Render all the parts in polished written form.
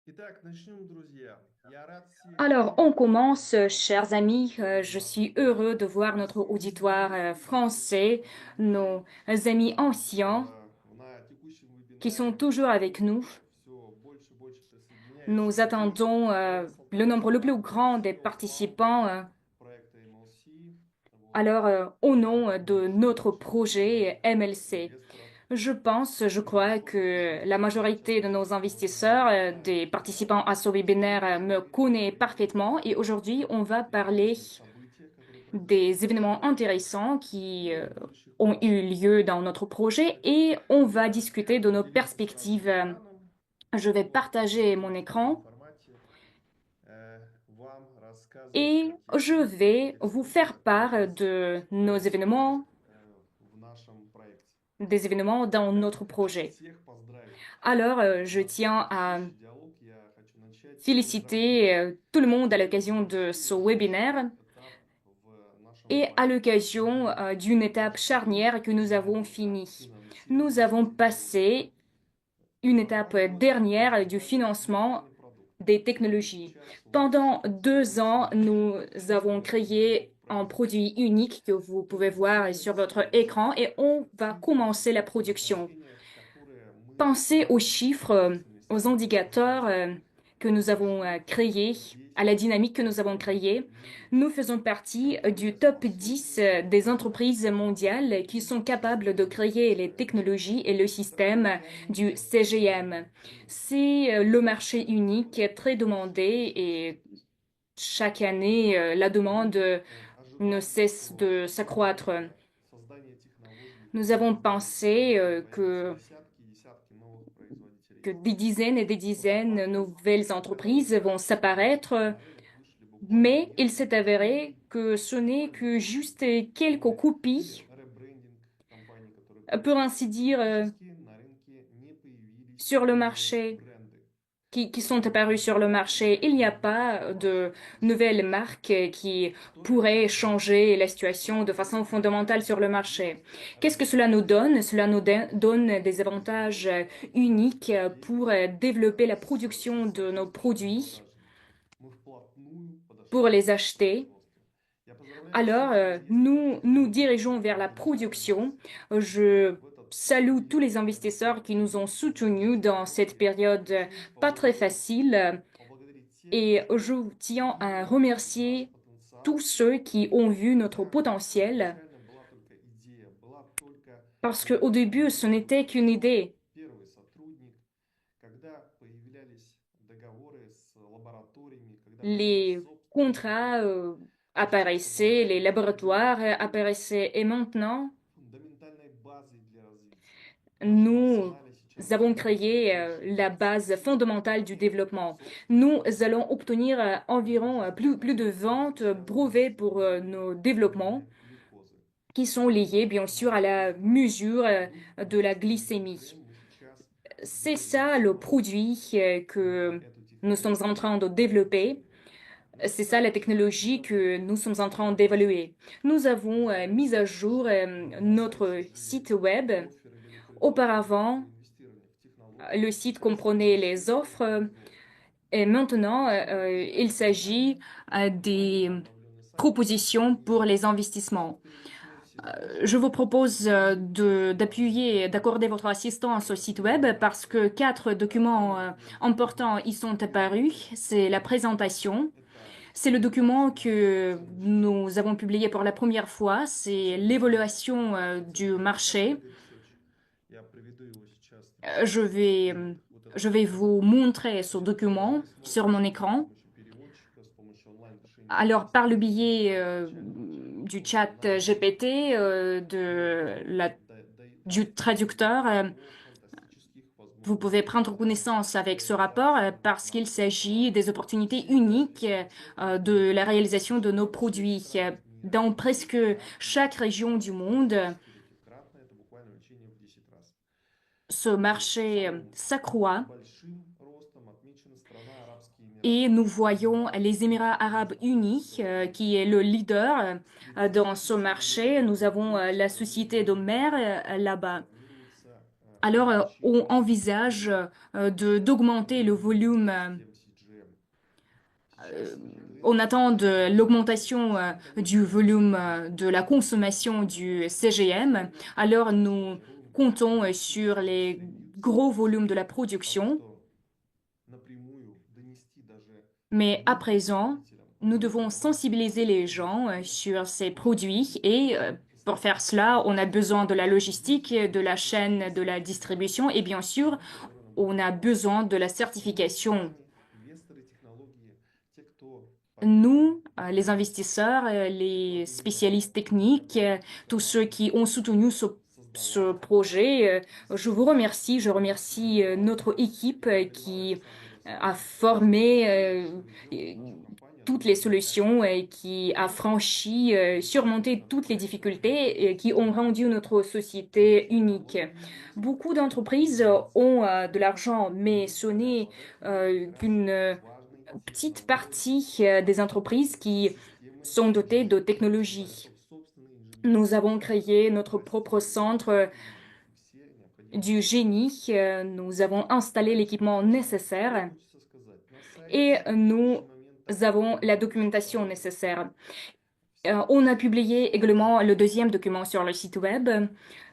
Итак, начнем, друзья. Я рад всех Alors, on видеть. commence, chers amis. Je suis heureux de voir notre auditoire français, nos amis anciens На текущем qui sont вебинаре toujours avec nous. все больше и больше присоединяется Nous людей. attendons Я le Салтан nombre le plus Иванов, grand des CEO, participants. фаундер проекта MLC. Вот. Alors, au nom de notre Очень много projet MLC, инвесторов je crois заинтересованы в том, que la чтобы majorité de участвовать nos сегодня на investisseurs, вебинаре. des participants à ce webinaire, me connaissent parfaitement et aujourd'hui, on va О parler интересных событиях, которые произошли des в événements проекте, intéressants qui о будущих ont eu планах. lieu dans notre projet Значит, et on va я discuter de nos поделился сразу perspectives. экраном. Je vais Вот, и partager mon буду в таком écran формате вам рассказывать et о тех je событиях, vais тех vous случаях, faire которые part de nos происходят événements, в нашем проекте. des événements dans Итак, notre хочу projet. всех поздравить. Alors, У je нас tiens à следующий диалог. Я хочу начать с féliciter поздравления tout le monde à с l'occasion de ce завершением webinaire следующий этап в нашем et à плане. l'occasion Мы d'une étape завершили charnière que nous avons этап finie. Nous финансирования avons технологий. passé une étape Потребовалось dernière du создать financement уникальный продукт. des И technologies. сейчас у нас Pendant 2 ans, nous avons создан créé un проект. produit unique que vous pouvez voir Сегодня sur votre écran рассмотрим et on va цифры commencer la и production. направления, которые мы Pensez aux chiffres, непосредственно aux сами indicateurs разработали. que Мы nous avons вошли в créés, à la 10 dynamique que nous avons компаний créée. в мире, Nous faisons partie du которые top 10 способны des entreprises mondiales qui sont автоматически capables de создавать créer les проекты. technologies et le Это système уникальный du CGM. рынок. C'est le marché unique, très demandé et chaque année, la demande Мы ne ожидаем, cesse что de s'accroître. создание технологий Nous avons pensé появятся десятки и десятки новых que производителей. des dizaines et des Но по dizaines de факту nouvelles это entreprises vont только s'apparaître, на рынок вышли буквально mais il s'est несколько avéré que ce n'est компаний, que juste quelques которые или copies, ребрендинг компаний, которые pour появились. ainsi dire, Фактически на рынке не появились sur le новые marché, бренды. qui sont Поэтому apparus sur le уникальная marché. Il n'y a pas de ситуация nouvelles сейчас. marques qui Что pourraient это означает? changer la situation de Во-первых, façon fondamentale sur le marché. есть Qu'est-ce que cela nous огромное donne? Cela nous donne des avantages преимущество uniques сопровождения pour développer la со production de nos соответствующими produits, продажами. Мы вплотную pour подошли les к acheter. производству. Я поздравляю Alors, всех инвесторов, nous которые dirigeons vers la поддержали нас production. Je в этот salue tous les период, когда investisseurs qui nous ont появились soutenus dans cette технологии. période Хочу pas très поблагодарить, facile поблагодарить тех, et je кто tiens à видел в наш remercier tous потенциал, ceux qui ont vu notre хотя potentiel изначально была только идея, была только parce qu'au début, концепция, ce когда n'était qu'une пришел idée. первый сотрудник, когда появлялись договоры с лабораториями, когда появилась Les собственная contrats apparaissaient, les предполагаемая laboratoires прибыль, apparaissaient et maintenant, фундаментальной базой для развития. В нашем nous арсенале сейчас avons находится créé больше la base 20 fondamentale du développement. Nous собственных allons obtenir environ plus de разработок, 20 связанных brevets с pour nos développements уровнями глюкозы. qui sont liés, Это bien sûr, à наш la результат. mesure Мы de la выстроили, glycémie. чем мы сейчас C'est ça le двигаемся produit на que эту nous sommes en технологию train de développer. внедрения. C'est ça la Достаточно technologie серьезная que nous sommes en train инновация. d'évaluer. Nous avons mis à jour Сейчас на notre сайте site заявить web. офферы или предложения Auparavant, при инвестировании в le технологии. site Сейчас comprenait есть les только offres предложения. et maintenant, Все il официальные s'agit данные на des обновленный сайт propositions и pour les investissements. первичные все вопросы Je vous propose по d'appuyer, d'accorder votre assistance au site web parce que 4 documents конкретные importants y предложения sont и apparus. C'est la предложения. présentation. Это C'est le document максимальное que оценочное nous avons publié pour la première fois. C'est соответствие l'évaluation с du оценкой marché. Market Research. Я приведу его сейчас Euh, также. Je vais, Вот этот je vais документ. vous montrer ce Значит, document вы sur mon сможете с écran. помощью переводчика, с помощью онлайн-решения Alors, par le транслировать и biais изучать du chat функциональность GPT, du traducteur, его фантастических vous pouvez возможностей prendre connaissance avec ce rapport реализации parce qu'il наших s'agit des opportunités всех uniques различных участков de мира, la réalisation de nos во всех produits. странах мира. Dans presque Десятикратно, chaque région du monde, десятикратно, это буквально увеличение в 10 раз. ce И marché самым s'accroît большим ростом отмечена страна Арабские et Эмираты. nous voyons Два les Émirats arabes unis qui est le leader с 30 dans ce тысячами marché. Nous avons la людей société de mer là-bas. планируется Alors, on envisage d'augmenter le volume. систем CGM. Сейчас Euh, конкретно on attend de l'augmentation du технологии volume CGM de la consommation du CGM. Alors, nous был comptons sur практически les устремиться gros volumes de la к тому, production, что напрямую донести даже mais à крупным présent, потребителям nous об devons этом важном sensibiliser les gens индустриальном sur ces процессе produits et pour faire cela, on a besoin de la logistique, de la chaîne de la distribution et bien sûr, которые on a работают там. besoin de la certification. Инвесторы, инвесторы технологии, те, кто Nous, поддерживает les программу investisseurs, les продвижения spécialistes techniques, tous ceux технологий, qui ont soutenu ce создала projet, je vous действительно remercie. Je remercie notre équipe преодолевая qui те самые a расстояния, formé что ведет нашу компанию на toutes les достижение solutions et qui a уникальных franchi, surmonté инновационных toutes les проектов difficultés et qui ont с rendu notre высокими société unique. технологиями и Beaucoup d'entreprises ont инновациями. de l'argent, mais ce И n'est в этом как раз qu'une важный petite технологический partie des entreprises qui системы sont dotées de CGM. Они создали technologies. собственные Nous инженерные avons créé notre propre растения, centre и все необходимые du технологии. génie. Nous avons installé l'équipement Что nécessaire хочется сказать? На et сайте на nous текущий момент так avons la публикуются documentation nécessaire. все On a технологии, publié également le deuxième document sur le site web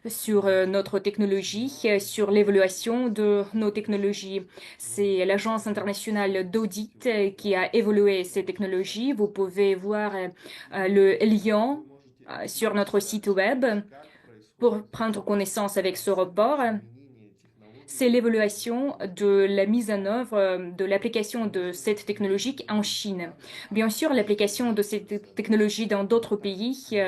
sur notre technologie, sur l'évaluation de nos technologies. C'est l'Agence internationale d'audit qui a évalué ces technologies. Vous pouvez voir le lien вы можете sur notre site увидеть, web как pour происходит prendre connaissance avec ce само report. применение C'est технологий l'évaluation de la mise en œuvre de l'application de cette technologie en Chine. Bien sûr, l'application de cette technologie dans d'autres pays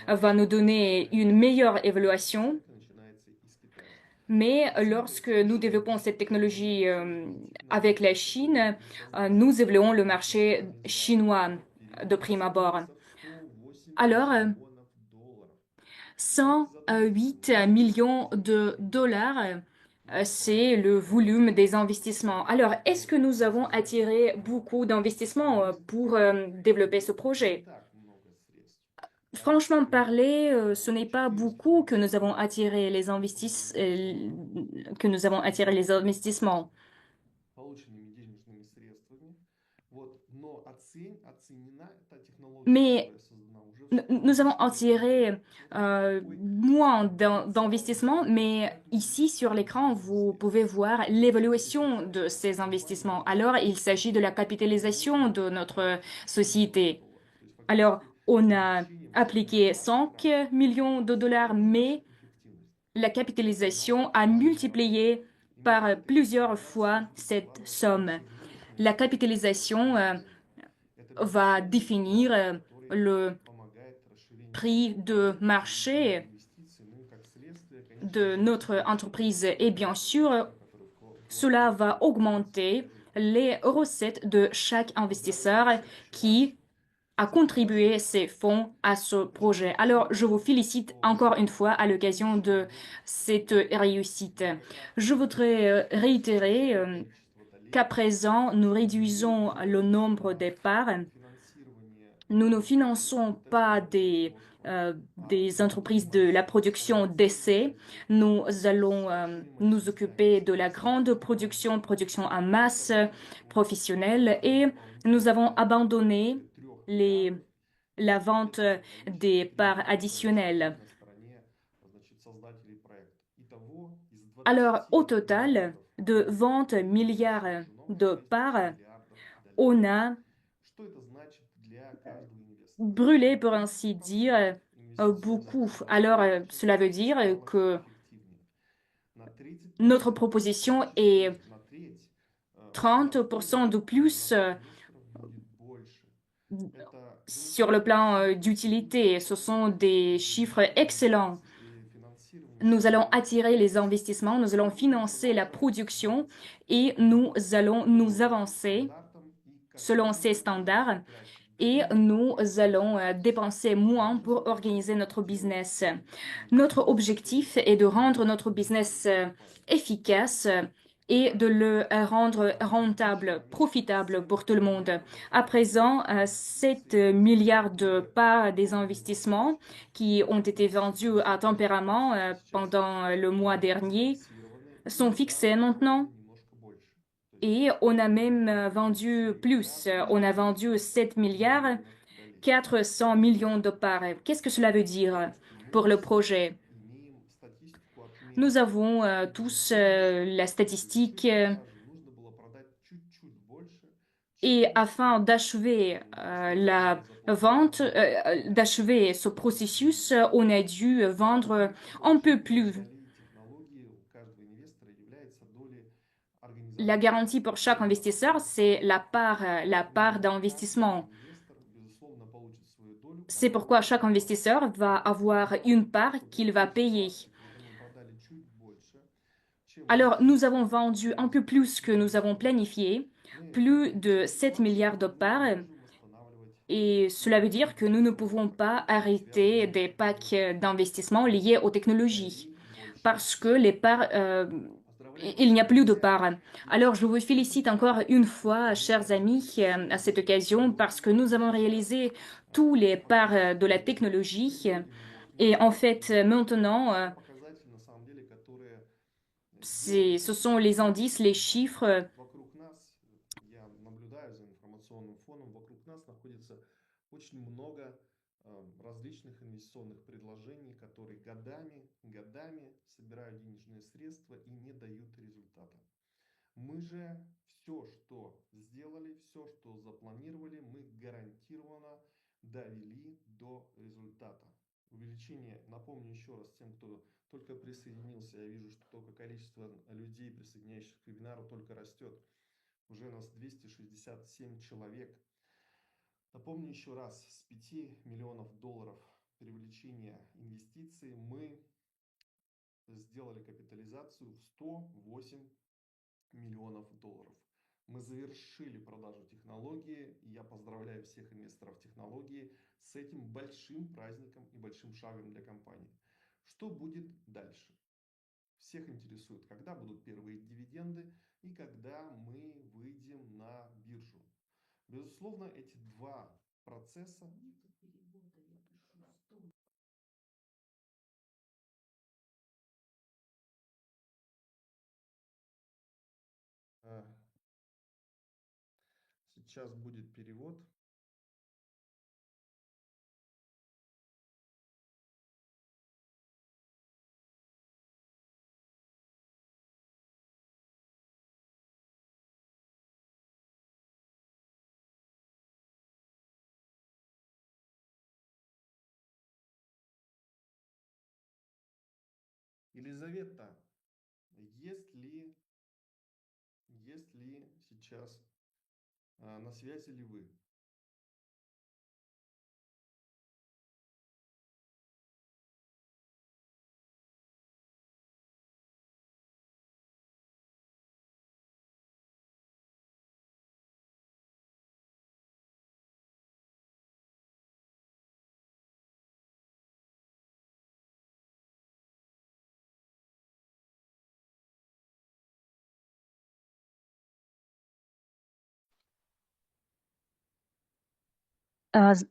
va nous donner une meilleure évaluation, проекта начинается из Китая. mais lorsque Сегодня nous China développons cette technologie avec la Chine, технологически создала nous évaluons le marché механизацию, chinois de prime abord. переоценивается в 108 Alors, миллионов долларов. Давайте задумаемся, 108 насколько millions эти de технологии dollars, c'est необходимы le volume des investissements. Alors, est-ce que для nous avons создания attiré новых beaucoup d'investissements механизмов? pour développer ce Не projet? так много средств. Так, Franchement примерно parler, ce n'est pas 400 beaucoup que nous avons миллионов attiré les que nous avons attiré les investissements. полученными денежными средствами. Вот, но оценена эта технология, Mais которая создана уже в nous avons 108 миллионов attiré долларов. Какой moins потенциал d'investissements, mais этих ici sur l'écran, денежных vous средств? pouvez voir И l'évaluation de получается, ces компания investissements. Alors, il s'agit de la capitalisation инвестировала de notre 5 миллионов société. долларов. То есть Alors, фактически on a увеличением своей appliqué ставки 5 на millions de dollars, mais энергоэффективность. la Но capitalisation a multiplié par именно эта plusieurs fois капитализация cette позволяет somme. сегодня La производить capitalisation продукцию. Это va бесценный définir вклад, который le помогает расширению prix de компании, привлечению marché инвестиций, ну и как следствие, конечно de же, notre entreprise. Et bien sûr, инвестора, который cela вкладывает va в бизнес. augmenter Скажите, les recettes de chaque investisseur поздравляю всех qui участников. a Согласен contribué ses fonds à ce projet. Alors, je vous félicite что encore une fois à l'occasion будущее de будет cette réussite. как раз Je voudrais réitérer сокращать количество qu'à долей, présent, nous réduisons le увеличивать nombre des parts. финансирование Nous ne разработки finançons pas тестового производства, а des entreprises de la production массированное d'essais. производство Nous allons с большими nous occuper de la себестоимостью. grande production, production en masse, Поэтому professionnelle, et nous дополнительные avons abandonné покупки 3 les, миллиардов la vente это des экономический parts вклад additionnelles. на стороне, значит, создателей проекта. Итого из Alors, 20 au total, миллиардов de 20 было milliards привлечено de 6 parts, миллиардов долей. on a Что это значит для каждого инвестора? brûlé, pour Ну, ainsi повторюсь, dire, инвестиционное beaucoup. Alors, предложение cela veut dire стало que эффективнее. На notre 30%, proposition практически est на треть, доходов 30% de plus для инвесторов будет больше. Это sur le замечательные plan цифры. d'utilité. Ce sont des chiffres excellents. Финансирование Nous allons CGM attirer les investissements, nous allons будет financer la продолжать production развиваться et nous allons nous по avancer стандартам и selon ces качеству standards управлять et бюджетом nous allons dépenser moins pour организовать organiser notre сделать business. и Notre обеспечить objectif est de rendre notre безопасность business безопасность. efficace et de le rendre Текущий rentable, рост profitable pour ценных tout le monde. металлов À présent, в 7 среднем milliards de более parts des 1,2 investissements qui ont été vendus à Сейчас tempérament pendant le mois сильно dernier. сбалансированы. sont fixés maintenant немножко больше. То есть et on a même vendu если plus. каждый On a месяц vendu 7 мы milliards немножко долей. 400 millions de parts. Qu'est-ce que cela veut dire И pour мы le все projet? имеем статистику Nous отмены. avons И tous безусловно, la чтобы statistique завершить продажи, нужно было продать чуть-чуть больше, et чем afin d'achever la изначально vente, запланировано. d'achever ce processus, on a dû vendre un peu Гарантийной plus. долей технологии у каждого инвестора является доля La организаторов garantie pour chaque вебинаров. investisseur, c'est la part Поэтому каждый d'investissement. инвестор, безусловно, получит свою долю, C'est pourquoi которую chaque он оплатит. investisseur va avoir Но une part в qu'il va той payer. ситуации, когда мы продали чуть больше, чем мы Alors, nous avons планировали, vendu un peu plus que nous avons planifié, мы в plus такой de 7 milliards de ситуации не parts, можем восстанавливать et cela veut dire que nous ne pouvons инвестиционные pas проекты, arrêter связанные с des packs технологией. d'investissement liés aux technologies, Долей больше. parce que les parts, Поздравляю il вас, n'y a plus de друзья. parts. Alors, je vous félicite encore une fois, chers amis, à cette occasion, parce que nous avons réalisé tous les parts de la technologie. Et en fait, maintenant, Это показатель, на самом деле, которые делают ce sont les indices, les chiffres. вокруг нас. Я наблюдаю за информационным фоном. Вокруг нас находится очень много различных инвестиционных предложений, которые годами собирают денежные средства и не дают результата. Мы же все, что сделали, все, что запланировали, мы гарантированно довели до результата. Увеличение, напомню еще раз тем, кто только присоединился, я вижу, что только количество людей, присоединяющихся к вебинару, только растет. Уже нас 267 человек. Напомню еще раз, с 5 миллионов долларов привлечения инвестиций мы сделали капитализацию в 108 миллионов долларов. Мы завершили продажу технологии, и я поздравляю всех инвесторов технологии с этим большим праздником и большим шагом для компании. Что будет дальше? Всех интересует, когда будут первые дивиденды и когда мы выйдем на биржу. Безусловно, эти два процесса. Сейчас будет перевод. Елизавета, есть ли сейчас на связи ли вы?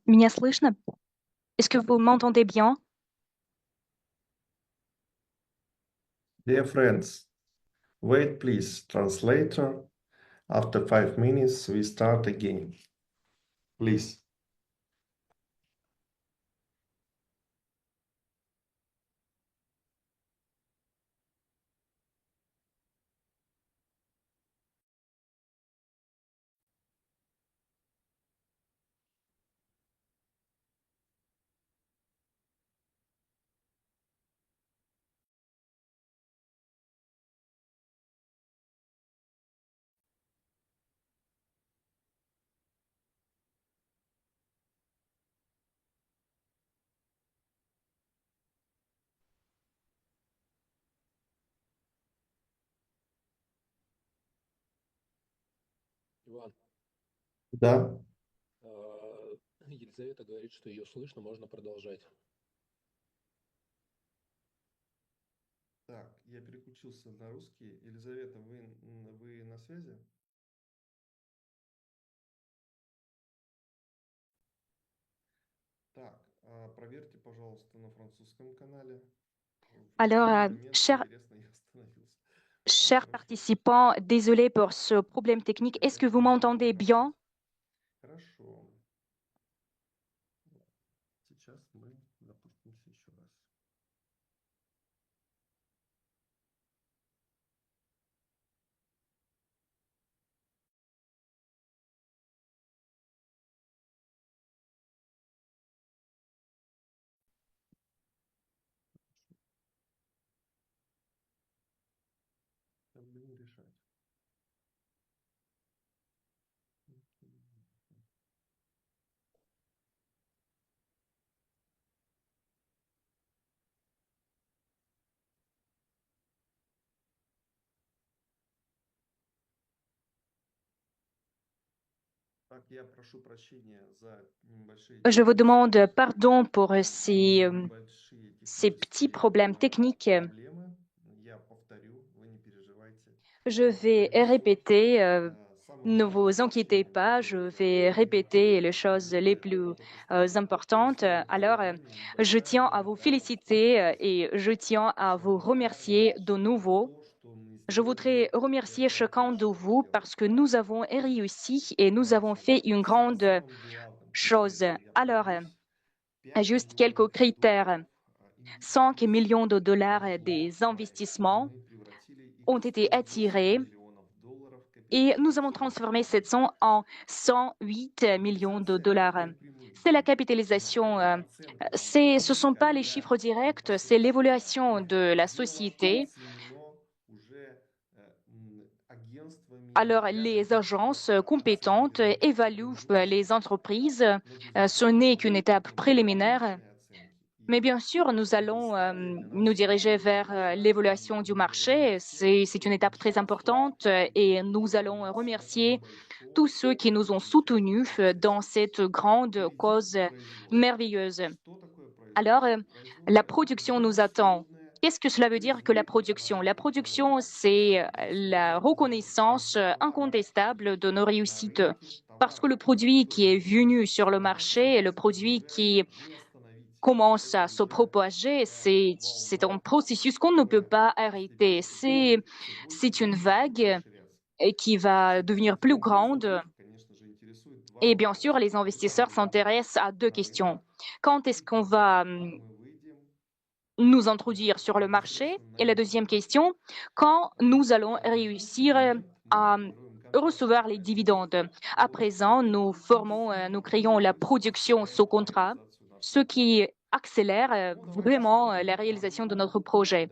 Меня слышно? Est-ce que vous m'entendez bien? Dear friends, wait please, translator. After 5 minutes, we start again. Please. Иван, Да. Елизавета говорит, что ее слышно, можно продолжать. Так, я переключился на русский. Елизавета, вы на связи? Так, проверьте, пожалуйста, на французском канале. В Alors, какой момент, cher, интересно, я остановился. Chers participants, désolé pour ce problème technique. Est-ce que vous m'entendez bien? Хорошо. Сейчас мы запустимся еще раз. Сейчас будем решать. Так, я прошу прощения за небольшие Je vous demande технические pardon pour небольшие ces petits технические problèmes techniques. проблемы. Я повторю, вы не переживайте. Je vais répéter, ne vous inquiétez pas, je vais répéter les choses les plus importantes. Alors, je tiens à vous féliciter et je tiens à vous remercier de nouveau. Je voudrais remercier chacun de vous parce que nous avons réussi et nous avons fait une grande chose. Alors, juste quelques critères. 5 millions de dollars des investissements ont été attirés et nous avons transformé cette somme en 108 millions de dollars. C'est la capitalisation. Ce ne sont pas les chiffres directs, c'est l'évaluation de la société. Alors, les agences compétentes évaluent les entreprises. Ce n'est qu'une étape préliminaire. Mais bien sûr, nous allons nous diriger vers l'évaluation du marché. C'est une étape très importante et nous allons remercier tous ceux qui nous ont soutenus dans cette grande cause merveilleuse. Alors, la production nous attend. Qu'est-ce que cela veut dire que la production? La production, c'est la reconnaissance incontestable de nos réussites. Parce que le produit qui est venu sur le marché, le produit qui commence à se propager, c'est un processus qu'on ne peut pas arrêter. C'est une vague qui va devenir plus grande. Et bien sûr, les investisseurs s'intéressent à deux questions. Quand est-ce qu'on va nous introduire sur le marché? Et la deuxième question, quand nous allons réussir à recevoir les dividendes? À présent, nous créons la production sous contrat, ce qui accélère vraiment la réalisation de notre projet.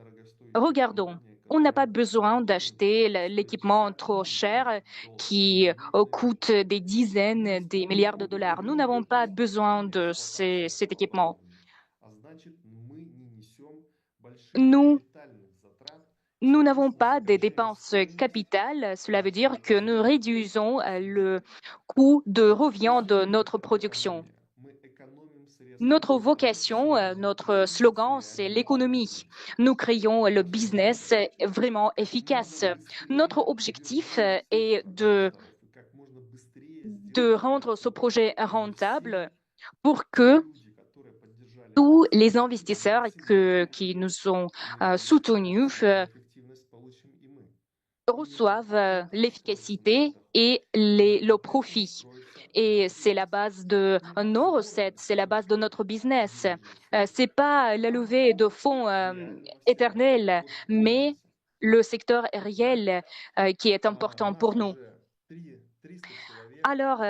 Regardons, on n'a pas besoin d'acheter l'équipement trop cher qui coûte des dizaines, des milliards de dollars. Nous n'avons pas besoin de cet équipement. Nous n'avons pas des dépenses capitales. Cela veut dire que nous réduisons le coût de revient de notre production. Notre vocation, notre slogan, c'est l'économie. Nous créons le business vraiment efficace. Notre objectif est de rendre ce projet rentable pour que tous les investisseurs qui nous ont soutenus reçoivent l'efficacité et le profit. Et c'est la base de nos recettes, c'est la base de notre business. Ce n'est pas la levée de fonds éternelle, mais le secteur réel qui est important pour nous. Alors,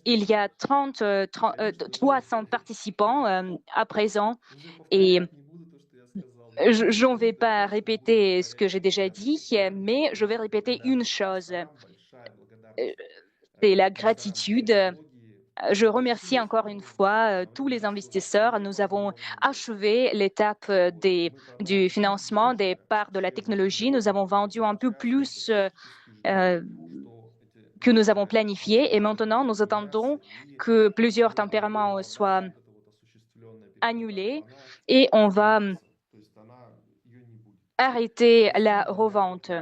il y a 300 participants à présent et je ne vais pas répéter ce que j'ai déjà dit, mais je vais répéter une chose. C'est la gratitude. Je remercie encore une fois tous les investisseurs. Nous avons achevé l'étape du financement des parts de la technologie. Nous avons vendu un peu plus que nous avons planifié et maintenant nous attendons que plusieurs tempéraments soient annulés et on va arrêter la revente.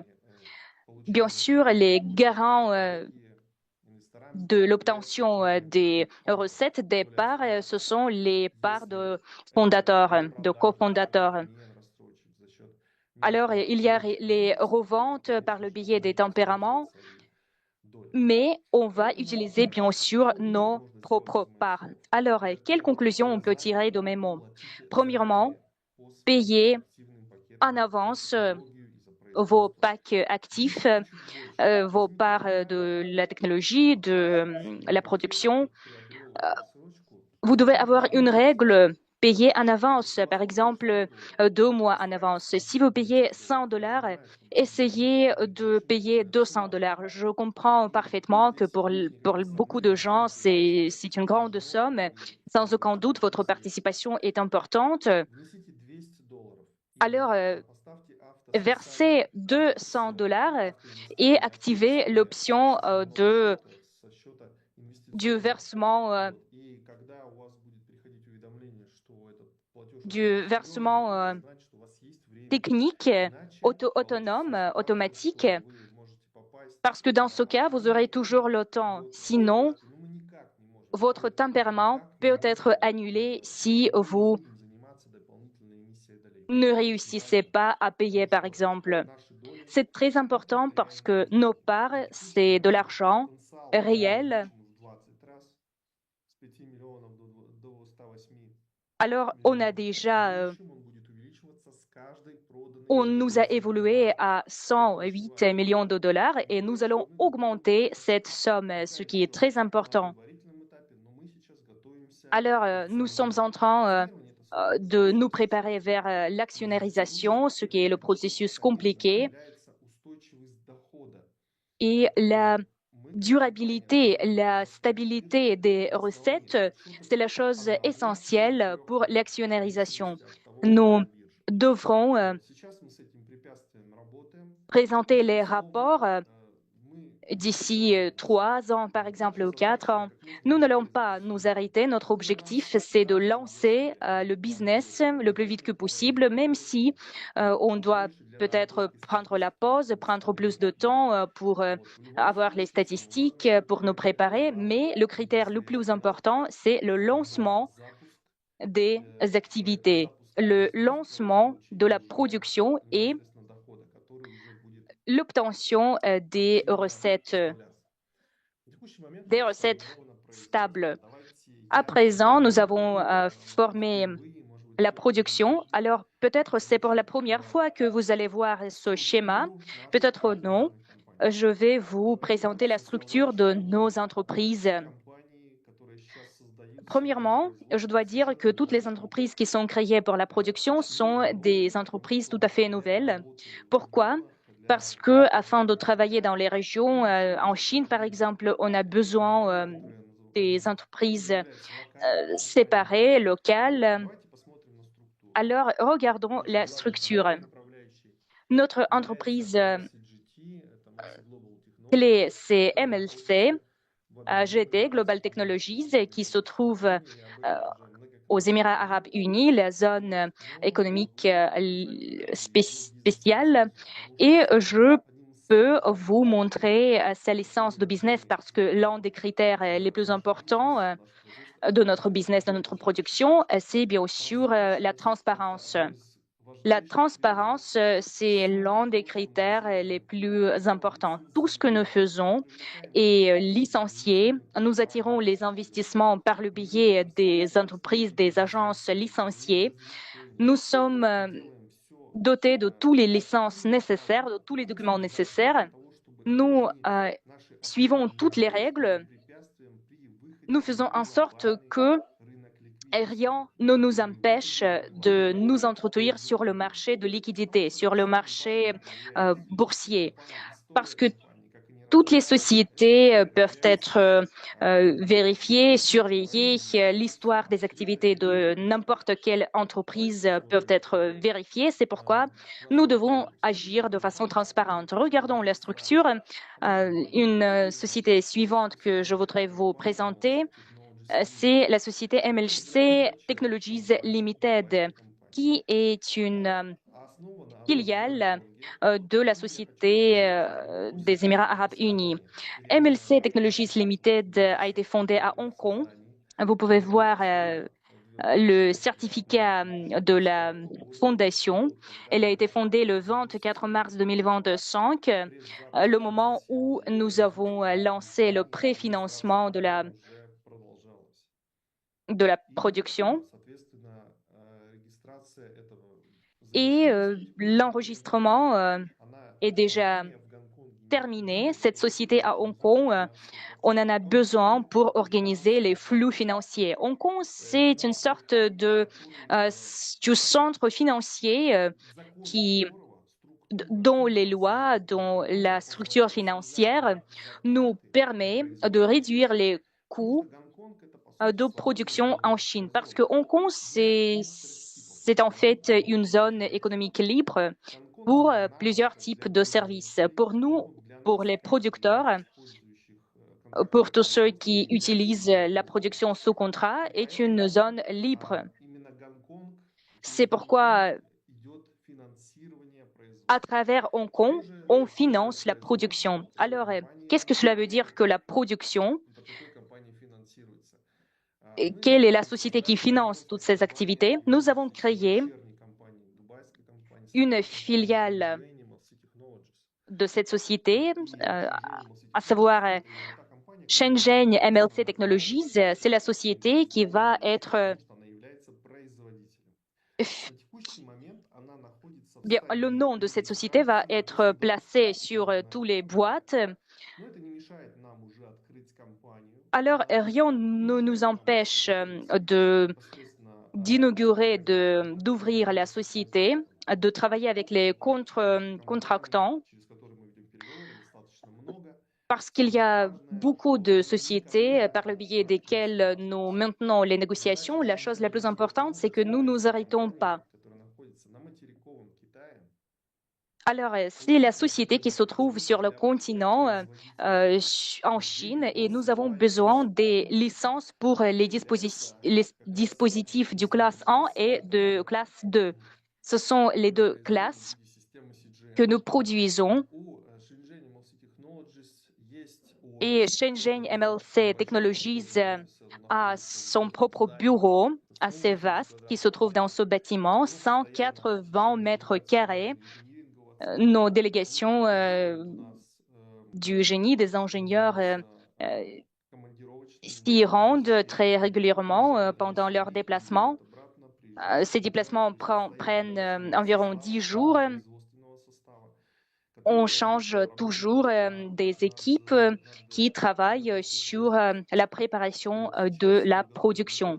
Bien sûr, les garants de l'obtention des recettes des parts, ce sont les parts de fondateurs, de cofondateurs. Alors, il y a les reventes par le biais des tempéraments, mais on va utiliser bien sûr nos propres parts. Alors, quelle conclusion on peut tirer de mes mots? Premièrement, payer en avance vos packs actifs, vos parts de la technologie, de la production. Vous devez avoir une règle, payer en avance, par exemple 2 mois en avance. Si vous payez $100, essayez de payer $200. Je comprends parfaitement que pour beaucoup de gens, c'est une grande somme. Sans aucun doute, votre participation est importante. Alors, versez $200 et activez l'option du versement technique, autonome, automatique, parce que dans ce cas, vous aurez toujours le temps. Sinon, votre tempérament peut être annulé si vous ne réussissez pas à payer, par exemple. C'est très important parce que nos parts, c'est de l'argent réel. Alors, on nous a évolué à 108 millions de dollars et nous allons augmenter cette somme, ce qui est très important. Alors, nous sommes en train de nous préparer vers l'actionnairisation, ce qui est le processus compliqué. Et la durabilité, la stabilité des recettes, c'est la chose essentielle pour l'actionnairisation. Nous devrons présenter les rapports d'ici 3 ans, par exemple, ou 4 ans. Nous n'allons pas nous arrêter. Notre objectif, c'est de lancer le business le plus vite que possible, même si on doit peut-être prendre la pause, prendre plus de temps pour avoir les statistiques, pour nous préparer. Mais le critère le plus important, c'est le lancement des activités, le lancement de la production et l'obtention des recettes stables. À présent, nous avons formé la production. Alors, peut-être c'est pour la première fois que vous allez voir ce schéma, peut-être non. Je vais vous présenter la structure de nos entreprises. Premièrement, je dois dire que toutes les entreprises qui sont créées pour la production sont des entreprises tout à fait nouvelles. Pourquoi? Parce que afin de travailler dans les régions, en Chine par exemple, on a besoin des entreprises séparées, locales. Alors, regardons la structure. Notre entreprise clé, c'est MLC, GT, Global Technologies, qui se trouve aux Émirats arabes unis, la zone économique spéciale. Et je peux vous montrer sa licence de business parce que l'un des critères les plus importants de notre business, de notre production, c'est bien sûr la transparence. La transparence, c'est l'un des critères les plus importants. Tout ce que nous faisons est licencié. Nous attirons les investissements par le biais des entreprises, des agences licenciées. Nous sommes dotés de toutes les licences nécessaires, de tous les documents nécessaires. Nous suivons toutes les règles. Nous faisons en sorte que rien ne nous empêche de nous introduire sur le marché de liquidité, sur le marché boursier, parce que toutes les sociétés peuvent être vérifiées, surveillées. L'histoire des activités de n'importe quelle entreprise peuvent être vérifiées. C'est pourquoi nous devons agir de façon transparente. Regardons la structure. Une société suivante que je voudrais vous présenter, c'est la société MLC Technologies Limited, qui est une filiale de la Société des Émirats arabes unis. MLC Technologies Limited a été fondée à Hong Kong. Vous pouvez voir le certificat de la fondation. Elle a été fondée le 24 mars 2025, le moment où nous avons lancé le préfinancement de la production. Et l'enregistrement est déjà terminé. Cette société à Hong Kong, on en a besoin pour organiser les flux financiers. Hong Kong, c'est une sorte de du centre financier dont les lois, dont la structure financière nous permet de réduire les coûts de production en Chine. Parce que Hong Kong, c'est en fait une zone économique libre pour plusieurs types de services. Pour nous, pour les producteurs, pour tous ceux qui utilisent la production sous contrat, est une zone libre. C'est pourquoi, à travers Hong Kong, on finance la production. Alors, qu'est-ce que cela veut dire que la production? Quelle est la société qui finance toutes ces activités? Nous avons créé une filiale de cette société, à savoir Shenzhen MLC Technologies. C'est la société qui va être bien, le nom de cette société va être placé sur tous les boîtes. Alors, rien ne nous empêche d'inaugurer, d'ouvrir la société, de travailler avec les contractants, parce qu'il y a beaucoup de sociétés par le biais desquelles nous maintenons les négociations. La chose la plus importante, c'est que nous ne nous arrêtons pas. Alors, c'est la société qui se trouve sur le continent en Chine et nous avons besoin des licences pour les dispositifs du classe 1 et de classe 2. Ce sont les deux classes que nous produisons. Et Shenzhen MLC Technologies a son propre bureau assez vaste qui se trouve dans ce bâtiment, 180 mètres carrés. Nos délégations du génie, des ingénieurs s'y rendent très régulièrement pendant leurs déplacements. Ces déplacements prennent environ 10 jours. On change toujours des équipes qui travaillent sur la préparation de la production.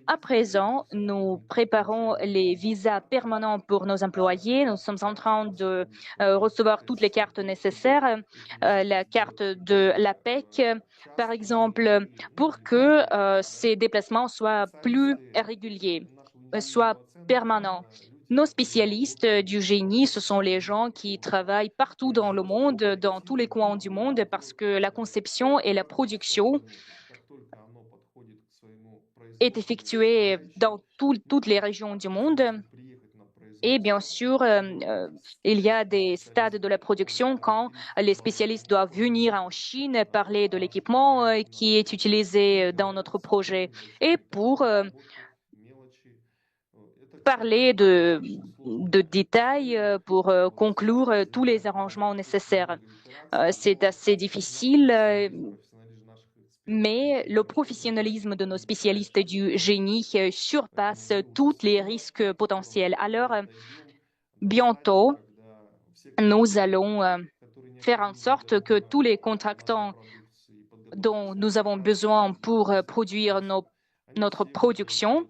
À présent, nous préparons les visas permanents pour nos employés. Nous sommes en train de recevoir toutes les cartes nécessaires, la carte de l'APEC, par exemple, pour que ces déplacements soient plus réguliers, soient permanents. Nos spécialistes du génie, ce sont les gens qui travaillent partout dans le monde, dans tous les coins du monde, parce que la conception et la production est effectuée dans toutes les régions du monde. Et bien sûr, il y a des stades de la production quand les spécialistes doivent venir en Chine parler de l'équipement qui est utilisé dans notre projet et pour parler de détails pour conclure tous les arrangements nécessaires. C'est assez difficile, mais le professionnalisme de nos spécialistes du génie surpasse tous les risques potentiels. Alors, bientôt, nous allons faire en sorte que tous les contractants dont nous avons besoin pour produire notre production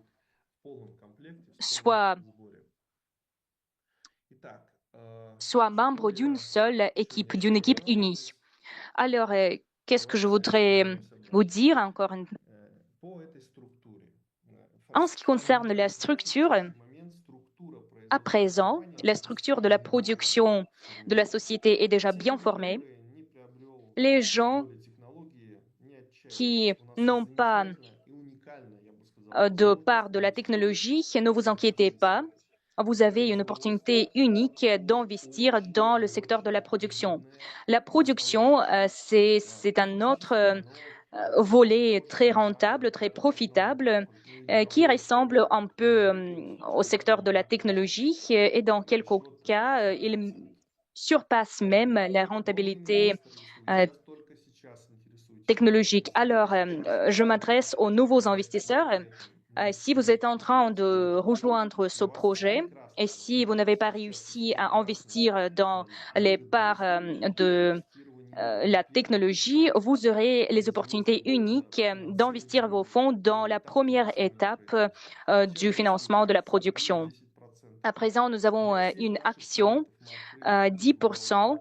soient membres d'une seule équipe, d'une équipe unie. Alors, qu'est-ce que je voudrais vous dire encore en ce qui concerne la structure? À présent, la structure de la production de la société est déjà bien formée. Les gens qui n'ont pas de part de la technologie, ne vous inquiétez pas. Vous avez une opportunité unique d'investir dans le secteur de la production. La production, c'est un autre volet très rentable, très profitable, qui ressemble un peu au secteur de la technologie et dans quelques cas, il surpasse même la rentabilité technologique. Alors, je m'adresse aux nouveaux investisseurs. Si vous êtes en train de rejoindre ce projet et si vous n'avez pas réussi à investir dans les parts de la technologie, vous aurez les opportunités uniques d'investir vos fonds dans la première étape du financement de la production. À présent, nous avons une action 10%.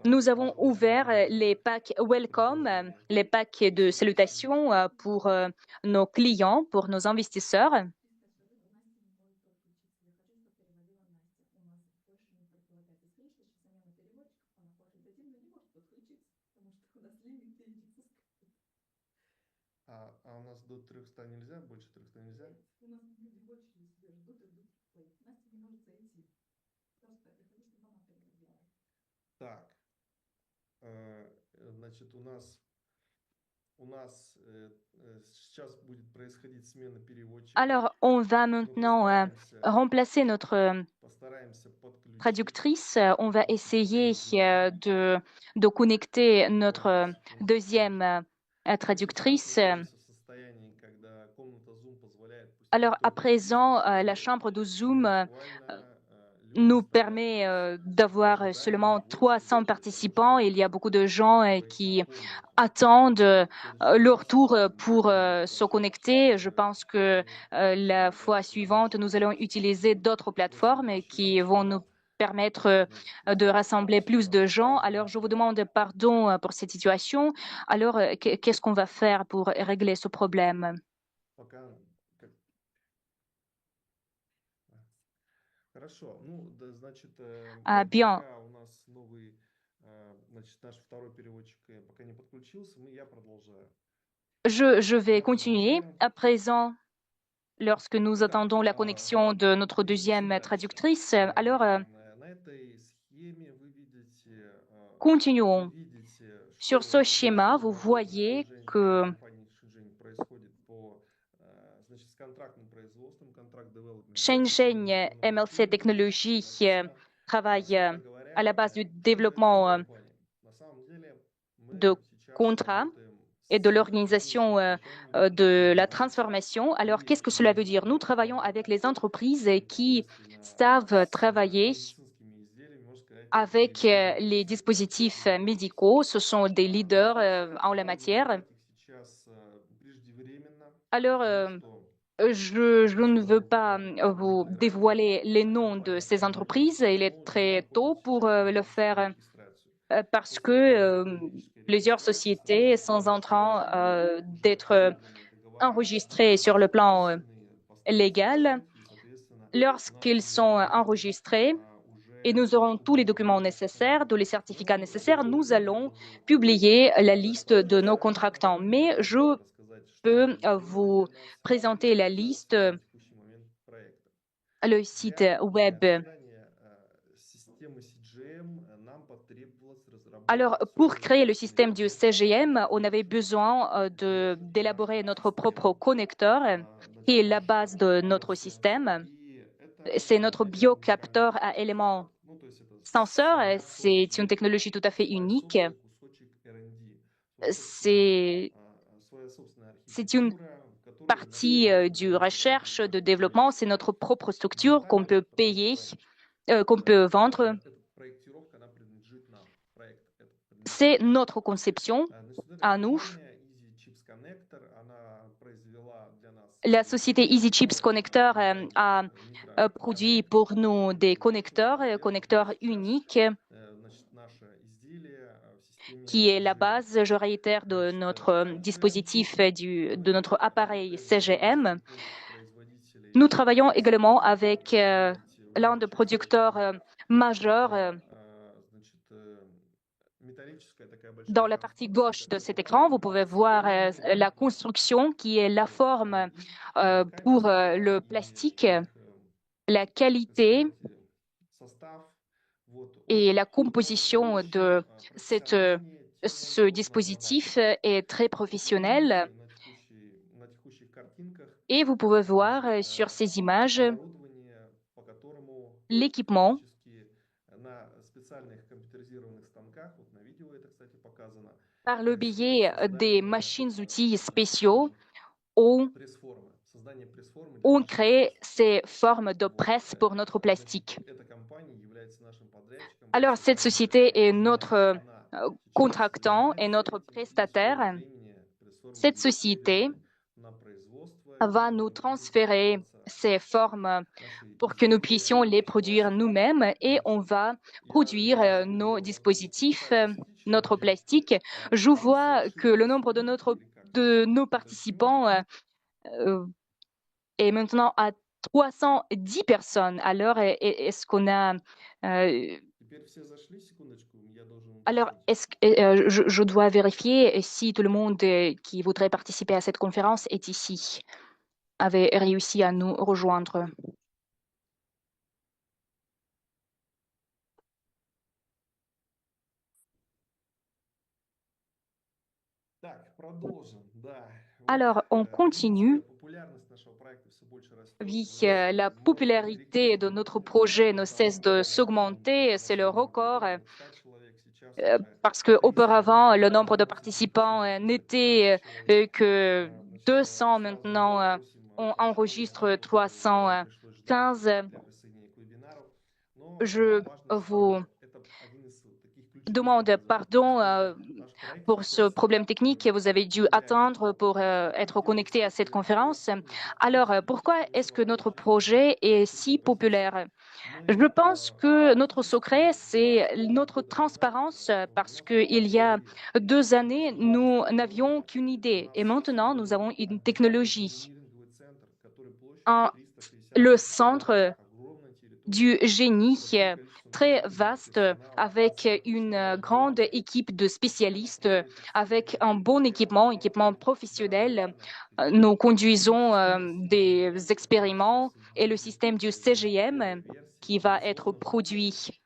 Nous avons ouvert les packs Welcome, les packs de salutations pour nos clients, pour nos investisseurs. У нас до 300 нельзя, больше 300 нельзя? Так, значит, у нас сейчас будет происходить смена переводчика. Alors, on va maintenant remplacer notre traductrice. On va essayer de connecter notre deuxième traductrice. Alors, à présent, la chambre de Zoom nous permet d'avoir seulement 300 participants. Il y a beaucoup de gens qui attendent leur tour pour se connecter. Je pense que la fois suivante, nous allons utiliser d'autres plateformes qui vont nous permettre de rassembler plus de gens. Alors, je vous demande pardon pour cette situation. Alors, qu'est-ce qu'on va faire pour régler ce problème? Bien. Je vais continuer. À présent, lorsque nous attendons la connexion de notre deuxième traductrice, alors continuons. Sur ce schéma, vous voyez que Shenzhen MLC Technologies travaille à la base du développement de contrats et de l'organisation de la transformation. Alors, qu'est-ce que cela veut dire? Nous travaillons avec les entreprises qui savent travailler avec les dispositifs médicaux. Ce sont des leaders en la matière. Alors, je ne veux pas vous dévoiler les noms de ces entreprises. Il est très tôt pour le faire parce que plusieurs sociétés sont en train d'être enregistrées sur le plan légal. Lorsqu'ils sont enregistrés et nous aurons tous les documents nécessaires, tous les certificats nécessaires, nous allons publier la liste de nos contractants. Mais je peux vous présenter la liste, le site web. Alors, pour créer le système du CGM, on avait besoin d'élaborer notre propre connecteur, qui est la base de notre système. C'est notre biocapteur à éléments senseurs. C'est une technologie tout à fait unique. C'est une partie du recherche, de développement. C'est notre propre structure qu'on peut payer, qu'on peut vendre. C'est notre conception à nous. La société Easy Chips Connector a produit pour nous des connecteurs uniques, qui est la base, je réitère, de notre dispositif, de notre appareil CGM. Nous travaillons également avec l'un des producteurs majeurs. Dans la partie gauche de cet écran, vous pouvez voir la construction qui est la forme pour le plastique, la qualité et la composition de cette ce dispositif est très professionnel et vous pouvez voir sur ces images l'équipement par le biais des machines-outils spéciaux où on crée ces formes de presse pour notre plastique. Alors, cette société est notre contractant et notre prestataire. Cette société va nous transférer ces formes pour que nous puissions les produire nous-mêmes et on va produire nos dispositifs, notre plastique. Je vois que le nombre de nos participants est maintenant à 310 personnes. Alors, est-ce qu'on a... Alors, je dois vérifier si tout le monde qui voudrait participer à cette conférence est ici, avait réussi à nous rejoindre. Alors, on continue. Oui, la popularité de notre projet ne cesse de s'augmenter, c'est le record, parce qu'auparavant, le nombre de participants n'était que 200, maintenant on enregistre 315. Je vous demande pardon pour ce problème technique. Vous avez dû attendre pour être connecté à cette conférence. Alors, pourquoi est-ce que notre projet est si populaire? Je pense que notre secret, c'est notre transparence, parce qu'il y a 2 années, nous n'avions qu'une idée et maintenant, nous avons une technologie. Le centre du génie très vaste, avec une grande équipe de spécialistes, avec un bon équipement professionnel. Nous conduisons des expériments et le système du CGM qui va être produit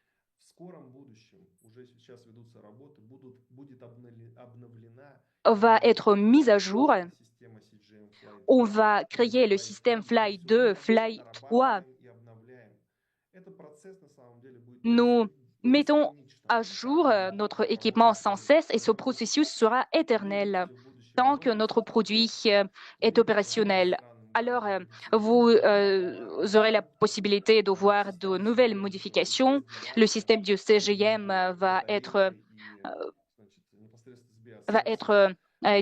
va être mis à jour. On va créer le système Fly 2, Fly 3. Nous mettons à jour notre équipement sans cesse et ce processus sera éternel tant que notre produit est opérationnel. Alors, vous aurez la possibilité de voir de nouvelles modifications. Le système du CGM va être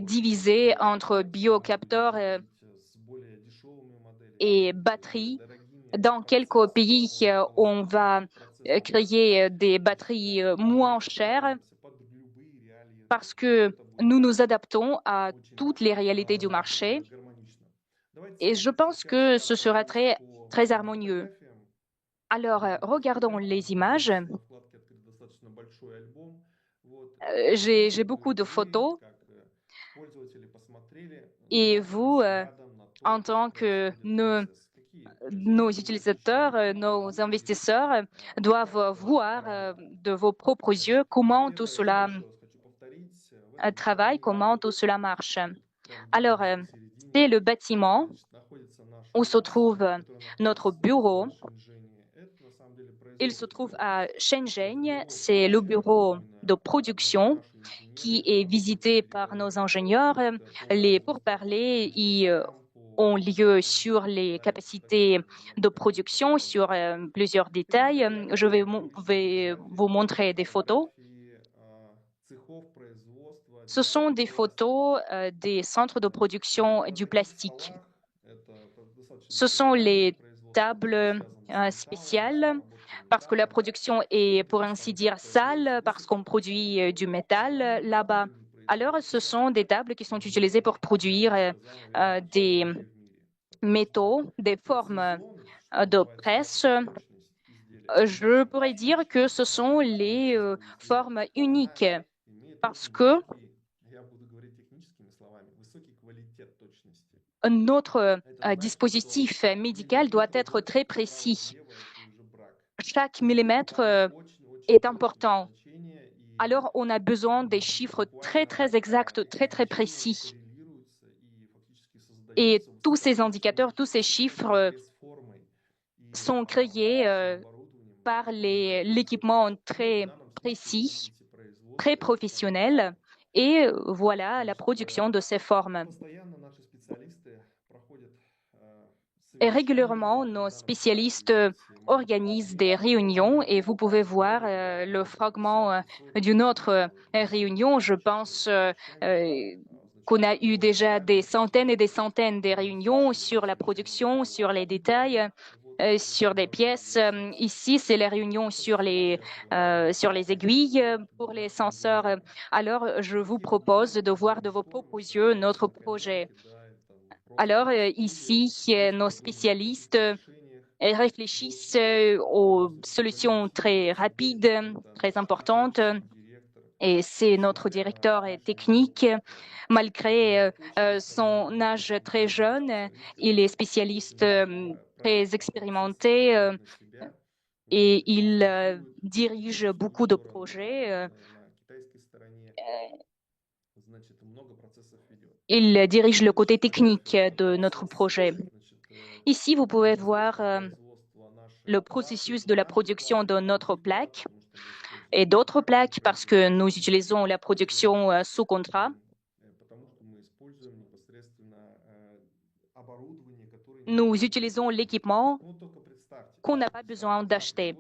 divisé entre biocapteurs et batteries. Dans quelques pays, on va créer des batteries moins chères parce que nous nous adaptons à toutes les réalités du marché et je pense que ce sera très, très harmonieux. Alors, regardons les images. J'ai beaucoup de photos et vous, en tant que nos utilisateurs, nos investisseurs doivent voir de vos propres yeux comment tout cela travaille, comment tout cela marche. Alors, c'est le bâtiment où se trouve notre bureau. Il se trouve à Shenzhen. C'est le bureau de production qui est visité par nos ingénieurs. Les pourparlers y ont lieu sur les capacités de production, sur plusieurs détails. Je vais vous montrer des photos. Ce sont des photos des centres de production du plastique. Ce sont les tables spéciales parce que la production est, pour ainsi dire, sale, parce qu'on produit du métal là-bas. Alors, ce sont des tables qui sont utilisées pour produire des métaux, des formes de presse. Je pourrais dire que ce sont les formes uniques parce que notre dispositif médical doit être très précis. Chaque millimètre est important. alors on a besoin des chiffres très, très exacts, très, très précis. Et tous ces indicateurs, tous ces chiffres sont créés par l'équipement très précis, très professionnel. Et voilà la production de ces formes. Et régulièrement, nos spécialistes organisent des réunions et vous pouvez voir le fragment d'une autre réunion. Je pense qu'on a eu déjà des centaines et des centaines de réunions sur la production, sur les détails, sur des pièces. Ici, c'est les réunions sur les aiguilles pour les senseurs. Alors, je vous propose de voir de vos propres yeux notre projet. Alors, ici, nos spécialistes réfléchissent aux solutions très rapides, très importantes. Et c'est notre directeur technique. Malgré son âge très jeune, il est spécialiste très expérimenté et il dirige beaucoup de projets. Il dirige le côté technique de notre projet. Ici, vous pouvez voir le processus de la production de notre plaque et d'autres plaques parce que nous utilisons la production sous contrat. Nous utilisons l'équipement qu'on n'a pas besoin d'acheter.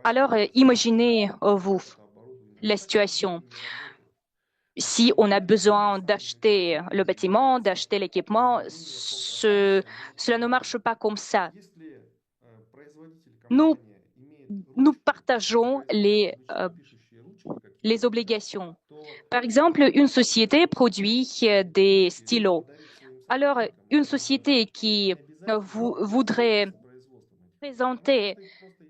Alors, imaginez-vous la situation. Si on a besoin d'acheter le bâtiment, d'acheter l'équipement, cela ne marche pas comme ça. Nous partageons les obligations. Par exemple, une société produit des stylos. Alors, une société qui voudrait présenter,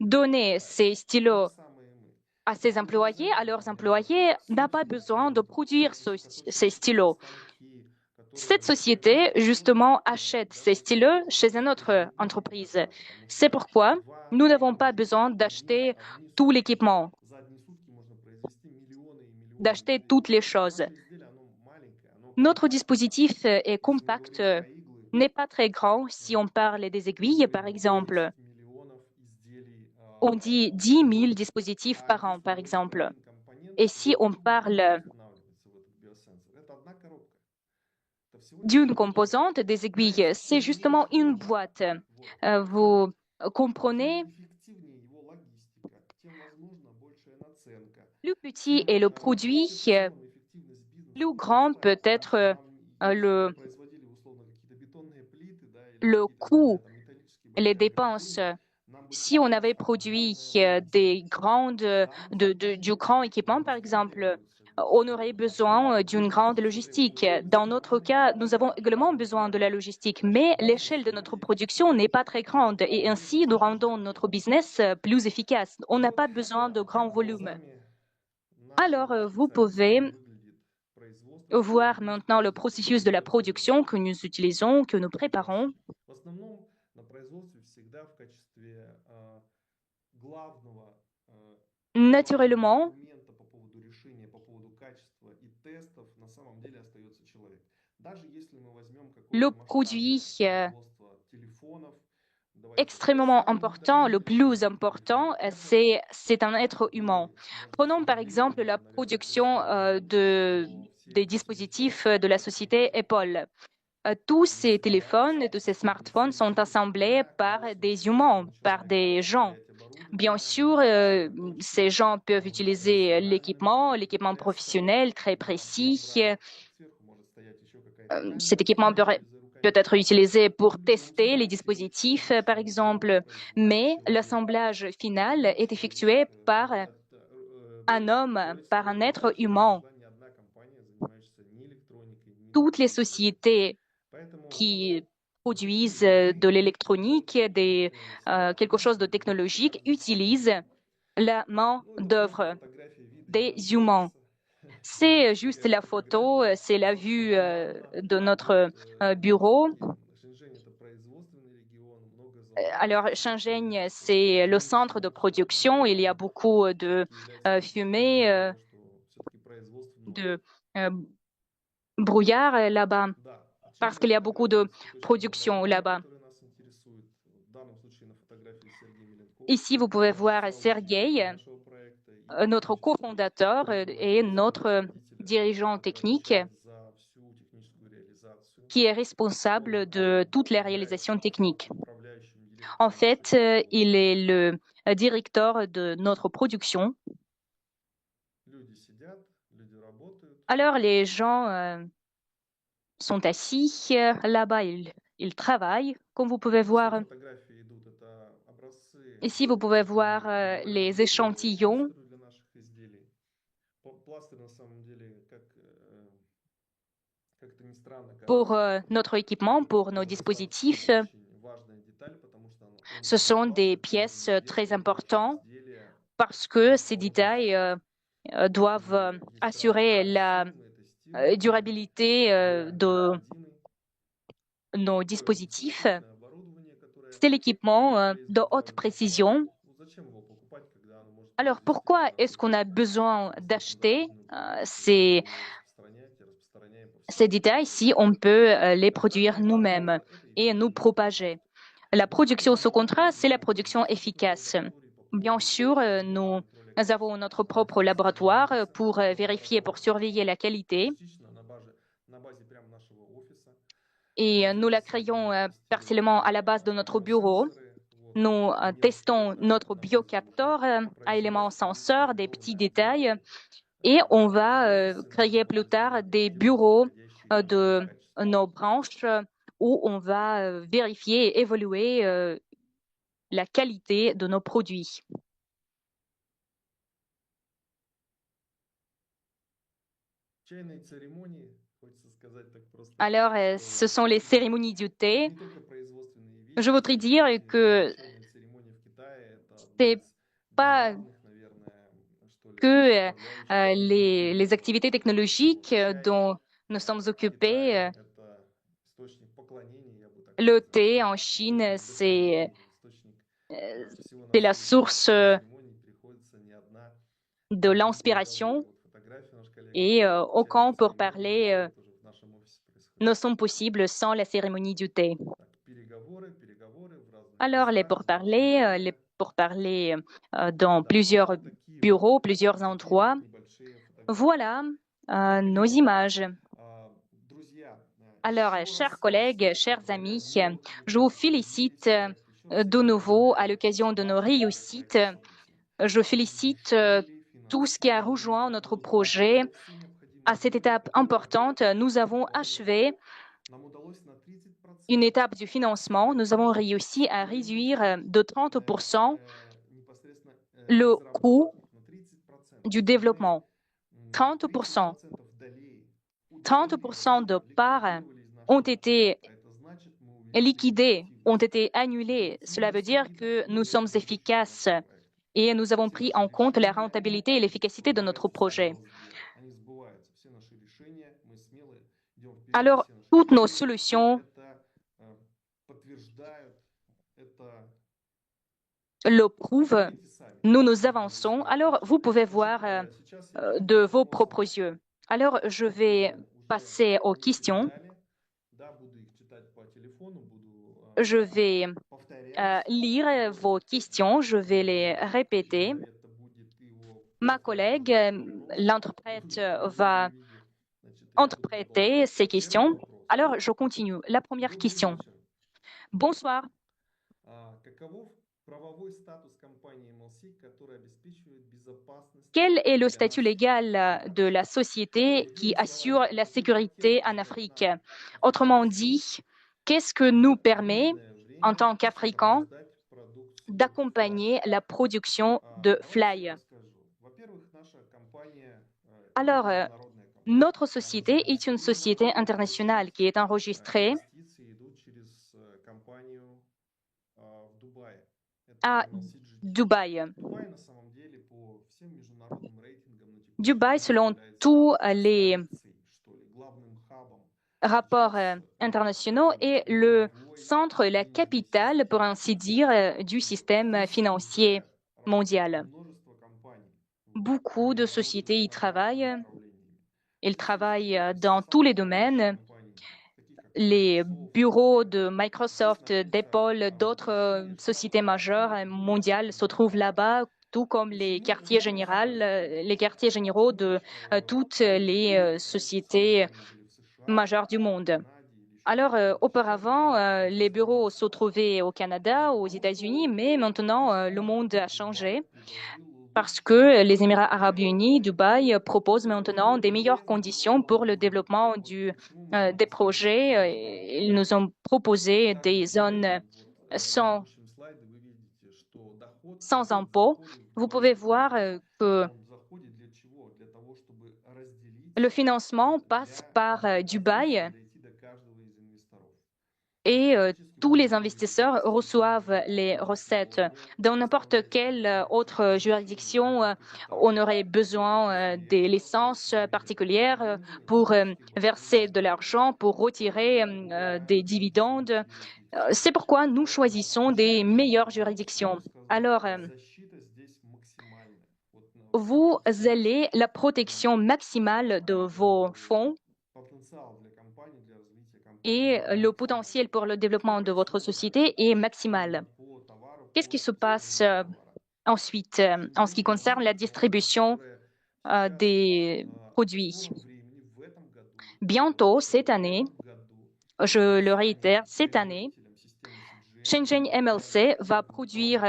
donner ces stylos à ses employés, à leurs employés, n'a pas besoin de produire ces stylos. Cette société, justement, achète ces stylos chez une autre entreprise. C'est pourquoi nous n'avons pas besoin d'acheter tout l'équipement, d'acheter toutes les choses. Notre dispositif est compact, n'est pas très grand. Si on parle des aiguilles, par exemple, on dit 10 000 dispositifs par an, par exemple. Et si on parle d'une composante des aiguilles, c'est justement une boîte. Vous comprenez, plus petit est le produit, plus grand peut être le coût, les dépenses. Si on avait produit du grand équipement, par exemple, on aurait besoin d'une grande logistique. Dans notre cas, nous avons également besoin de la logistique, mais l'échelle de notre production n'est pas très grande et ainsi nous rendons notre business plus efficace. On n'a pas besoin de grands volumes. Alors, vous pouvez voir maintenant le processus de la production que nous utilisons, que nous préparons. Naturellement, le produit extrêmement important, le plus important, c'est un être humain. Prenons par exemple la production des dispositifs de la société Apple. Tous ces téléphones et tous ces smartphones sont assemblés par des humains, par des gens. Bien sûr, ces gens peuvent utiliser l'équipement professionnel très précis. Cet équipement peut être utilisé pour tester les dispositifs, par exemple, mais l'assemblage final est effectué par un homme, par un être humain. Toutes les sociétés qui produisent de l'électronique, quelque chose de technologique, utilisent la main-d'œuvre des humains. C'est juste la photo, c'est la vue de notre bureau. Alors, Shenzhen, c'est le centre de production. Il y a beaucoup de fumée. de brouillard là-bas, parce qu'il y a beaucoup de production là-bas. Ici, vous pouvez voir Sergueï, notre cofondateur et notre dirigeant technique, qui est responsable de toutes les réalisations techniques. En fait, il est le directeur de notre production. Alors, les gens sont assis là-bas, ils travaillent, comme vous pouvez voir. Ici, vous pouvez voir les échantillons. Pour notre équipement, pour nos dispositifs, ce sont des pièces très importantes parce que ces détails doivent assurer la durabilité de nos dispositifs. C'est l'équipement de haute précision. Alors, pourquoi est-ce qu'on a besoin d'acheter ces détails si on peut les produire nous-mêmes et nous propager? La production sous contrat, c'est la production efficace. Bien sûr, nous avons notre propre laboratoire pour vérifier, pour surveiller la qualité. Et nous la créons partiellement à la base de notre bureau. Nous testons notre biocapteur à éléments senseurs, des petits détails, et on va créer plus tard des bureaux de nos branches où on va vérifier et évaluer la qualité de nos produits. Alors, ce sont les cérémonies du thé. Je voudrais dire que c'est pas que les activités technologiques dont nous sommes occupés. Le thé en Chine, c'est la source de l'inspiration et aucun pourparlers ne sont possibles sans la cérémonie du thé. Alors, les pourparlers dans plusieurs bureaux, plusieurs endroits. Voilà nos images. Alors, chers collègues, chers amis, je vous félicite de nouveau à l'occasion de nos réussites. Je félicite tout ce qui a rejoint notre projet. À cette étape importante, nous avons achevé une étape du financement. Nous avons réussi à réduire de 30% le coût du développement. 30%. 30% de parts ont été liquidées, ont été annulées. Cela veut dire que nous sommes efficaces et nous avons pris en compte la rentabilité et l'efficacité de notre projet. Alors, toutes nos solutions le prouvent. Nous avançons. Alors, vous pouvez voir de vos propres yeux. Alors, je vais passer aux questions. Je vais lire vos questions, je vais les répéter. Ma collègue, l'interprète, va interpréter ces questions. Alors, je continue. La première question. Bonsoir. Quel est le statut légal de la société qui assure la sécurité en Afrique? Autrement dit, qu'est-ce que nous permet, en tant qu'Africains, d'accompagner la production de Fly? Alors, notre société est une société internationale qui est enregistrée à Dubaï. Dubaï, selon tous les rapports internationaux, est le centre, la capitale, pour ainsi dire, du système financier mondial. Beaucoup de sociétés y travaillent Ils travaillent dans tous les domaines. Les bureaux de Microsoft, d'Apple, d'autres sociétés majeures mondiales se trouvent là-bas, tout comme les quartiers généraux de toutes les sociétés majeures du monde. Alors, auparavant, les bureaux se trouvaient au Canada, aux États-Unis, mais maintenant, le monde a changé parce que les Émirats arabes unis, Dubaï, proposent maintenant des meilleures conditions pour le développement des projets. Ils nous ont proposé des zones sans, sans impôts. Vous pouvez voir que le financement passe par Dubaï et tous les investisseurs reçoivent les recettes. Dans n'importe quelle autre juridiction, on aurait besoin des licences particulières pour verser de l'argent, pour retirer des dividendes. C'est pourquoi nous choisissons des meilleures juridictions. Alors, vous avez la protection maximale de vos fonds et le potentiel pour le développement de votre société est maximal. Qu'est-ce qui se passe ensuite en ce qui concerne la distribution des produits? Bientôt, cette année, je le réitère, cette année, Shenzhen MLC va produire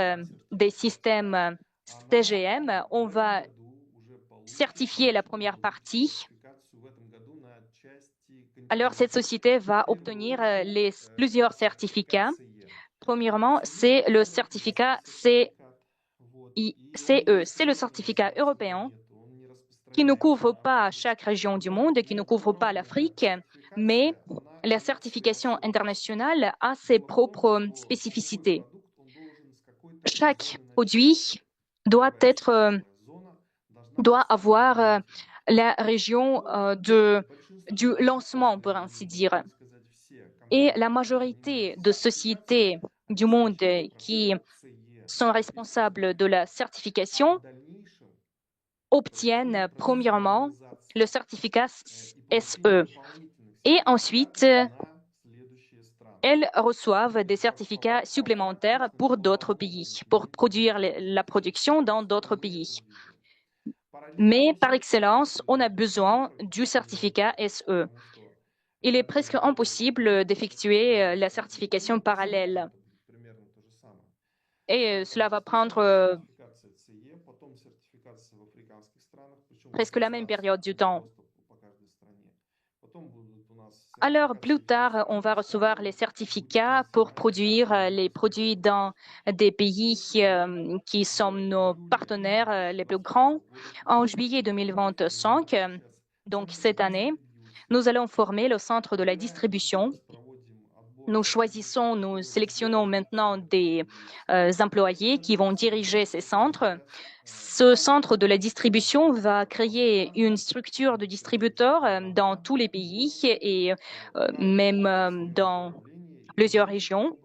des systèmes CGM. On va certifier la première partie. Alors, cette société va obtenir plusieurs certificats. Premièrement, c'est le certificat CE. C'est le certificat européen qui ne couvre pas chaque région du monde et qui ne couvre pas l'Afrique, mais la certification internationale a ses propres spécificités. Chaque produit doit avoir la région du lancement, pour ainsi dire. Et la majorité de sociétés du monde qui sont responsables de la certification obtiennent premièrement le certificat SE et ensuite elles reçoivent des certificats supplémentaires pour d'autres pays, pour produire la production dans d'autres pays. Mais par excellence, on a besoin du certificat SE. Il est presque impossible d'effectuer la certification parallèle. Et cela va prendre presque la même période du temps. Alors, plus tard, on va recevoir les certificats pour produire les produits dans des pays qui sont nos partenaires les plus grands. En juillet 2025, donc cette année, nous allons former le centre de la distribution. Nous sélectionnons maintenant des employés qui vont diriger ces centres. Ce centre de la distribution va créer une structure de distributeurs dans tous les pays et même dans plusieurs régions.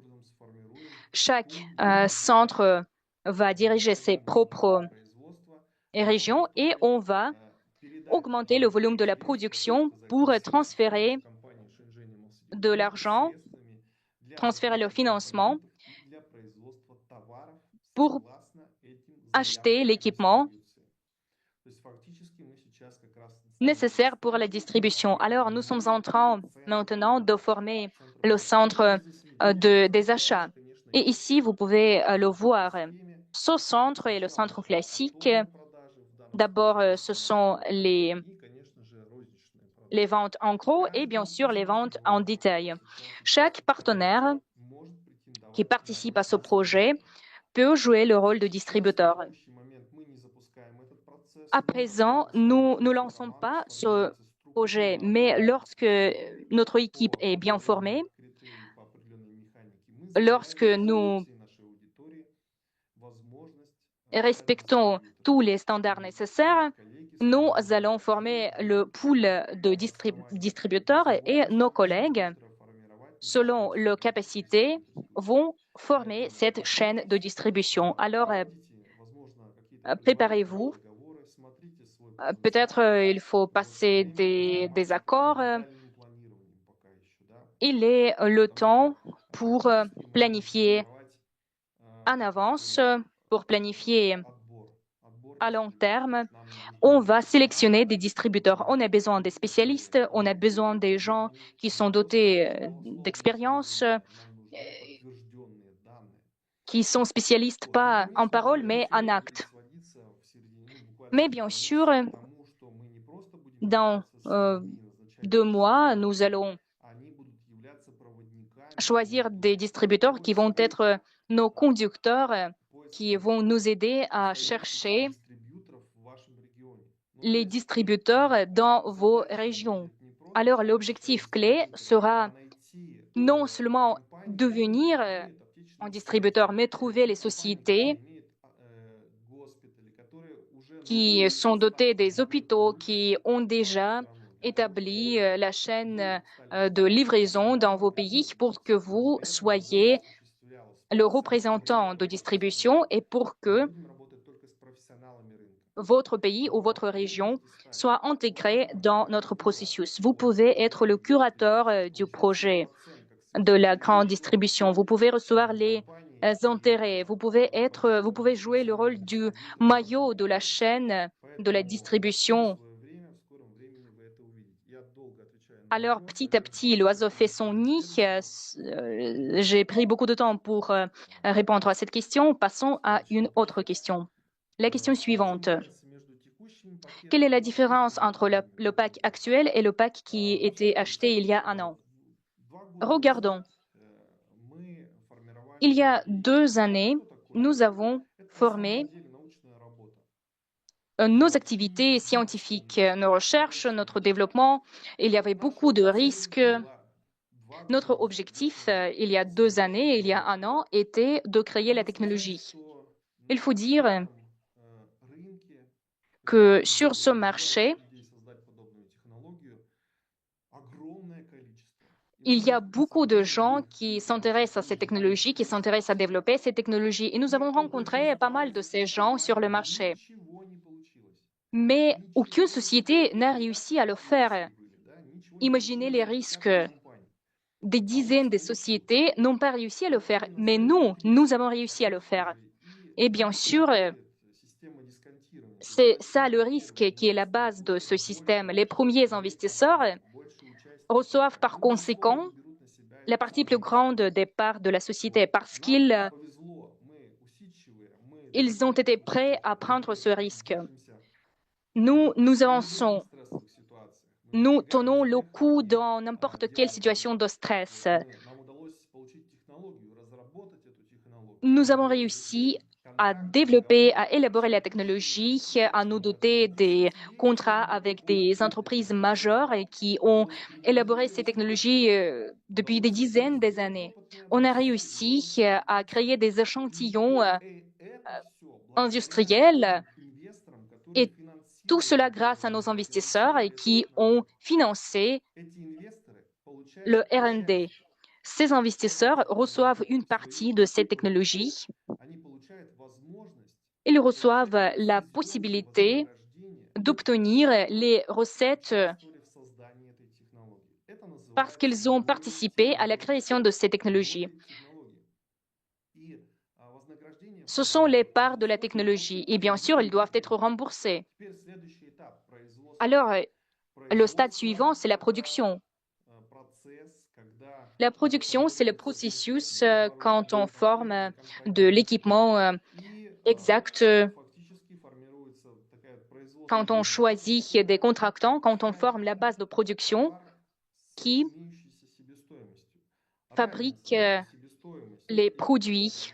Chaque centre va diriger ses propres régions et on va augmenter le volume de la production pour transférer de l'argent, transférer le financement pour acheter l'équipement nécessaire pour la distribution. Alors, nous sommes en train maintenant de former le centre des achats. Et ici, vous pouvez le voir. Ce centre est le centre classique. D'abord, ce sont les ventes en gros et bien sûr les ventes en détail. Chaque partenaire qui participe à ce projet peut jouer le rôle de distributeur. À présent, nous ne lançons pas ce projet, mais lorsque notre équipe est bien formée, lorsque nous respectons tous les standards nécessaires, nous allons former le pool de distributeurs et nos collègues, selon leurs capacités, vont former cette chaîne de distribution. Alors, préparez-vous Peut-être il faut passer des accords. Il est le temps pour planifier en avance, pour planifier à long terme. On va sélectionner des distributeurs. On a besoin des spécialistes, on a besoin des gens qui sont dotés d'expérience, qui sont spécialistes pas en parole, mais en acte. Mais bien sûr, dans 2 mois, nous allons choisir des distributeurs qui vont être nos conducteurs, qui vont nous aider à chercher les distributeurs dans vos régions. Alors, l'objectif clé sera non seulement devenir un distributeur, mais trouver les sociétés qui sont dotées des hôpitaux, qui ont déjà établi la chaîne de livraison dans vos pays pour que vous soyez le représentant de distribution et pour que votre pays ou votre région soit intégré dans notre processus. Vous pouvez être le curateur du projet de la grande distribution. Vous pouvez recevoir les intérêts. Vous pouvez jouer le rôle du maillot de la chaîne de la distribution. Alors, petit à petit, l'oiseau fait son nid. J'ai pris beaucoup de temps pour répondre à cette question. Passons à une autre question. La question suivante. Quelle est la différence entre le pack actuel et le pack qui était acheté il y a un an? Regardons. Il y a 2 années, nous avons formé nos activités scientifiques, nos recherches, notre développement. Il y avait beaucoup de risques. Notre objectif, il y a 2 années, il y a un an, était de créer la technologie. Il faut dire que sur ce marché, il y a beaucoup de gens qui s'intéressent à ces technologies, qui s'intéressent à développer ces technologies. Et nous avons rencontré pas mal de ces gens sur le marché. Mais aucune société n'a réussi à le faire. Imaginez les risques. Des dizaines de sociétés n'ont pas réussi à le faire, mais nous avons réussi à le faire. Et bien sûr, c'est ça le risque qui est la base de ce système. Les premiers investisseurs reçoivent par conséquent la partie plus grande des parts de la société parce qu'ils ont été prêts à prendre ce risque. Nous avançons. Nous tenons le coup dans n'importe quelle situation de stress. Nous avons réussi à développer, à élaborer la technologie, à nous doter des contrats avec des entreprises majeures qui ont élaboré ces technologies depuis des dizaines d'années. On a réussi à créer des échantillons industriels et tout cela grâce à nos investisseurs qui ont financé le R&D. Ces investisseurs reçoivent une partie de ces technologies. Ils reçoivent la possibilité d'obtenir les recettes parce qu'ils ont participé à la création de ces technologies. Ce sont les parts de la technologie et bien sûr, ils doivent être remboursés. Alors, le stade suivant, c'est la production. La production, c'est le processus quand on forme de l'équipement exact, quand on choisit des contractants, quand on forme la base de production qui fabrique les produits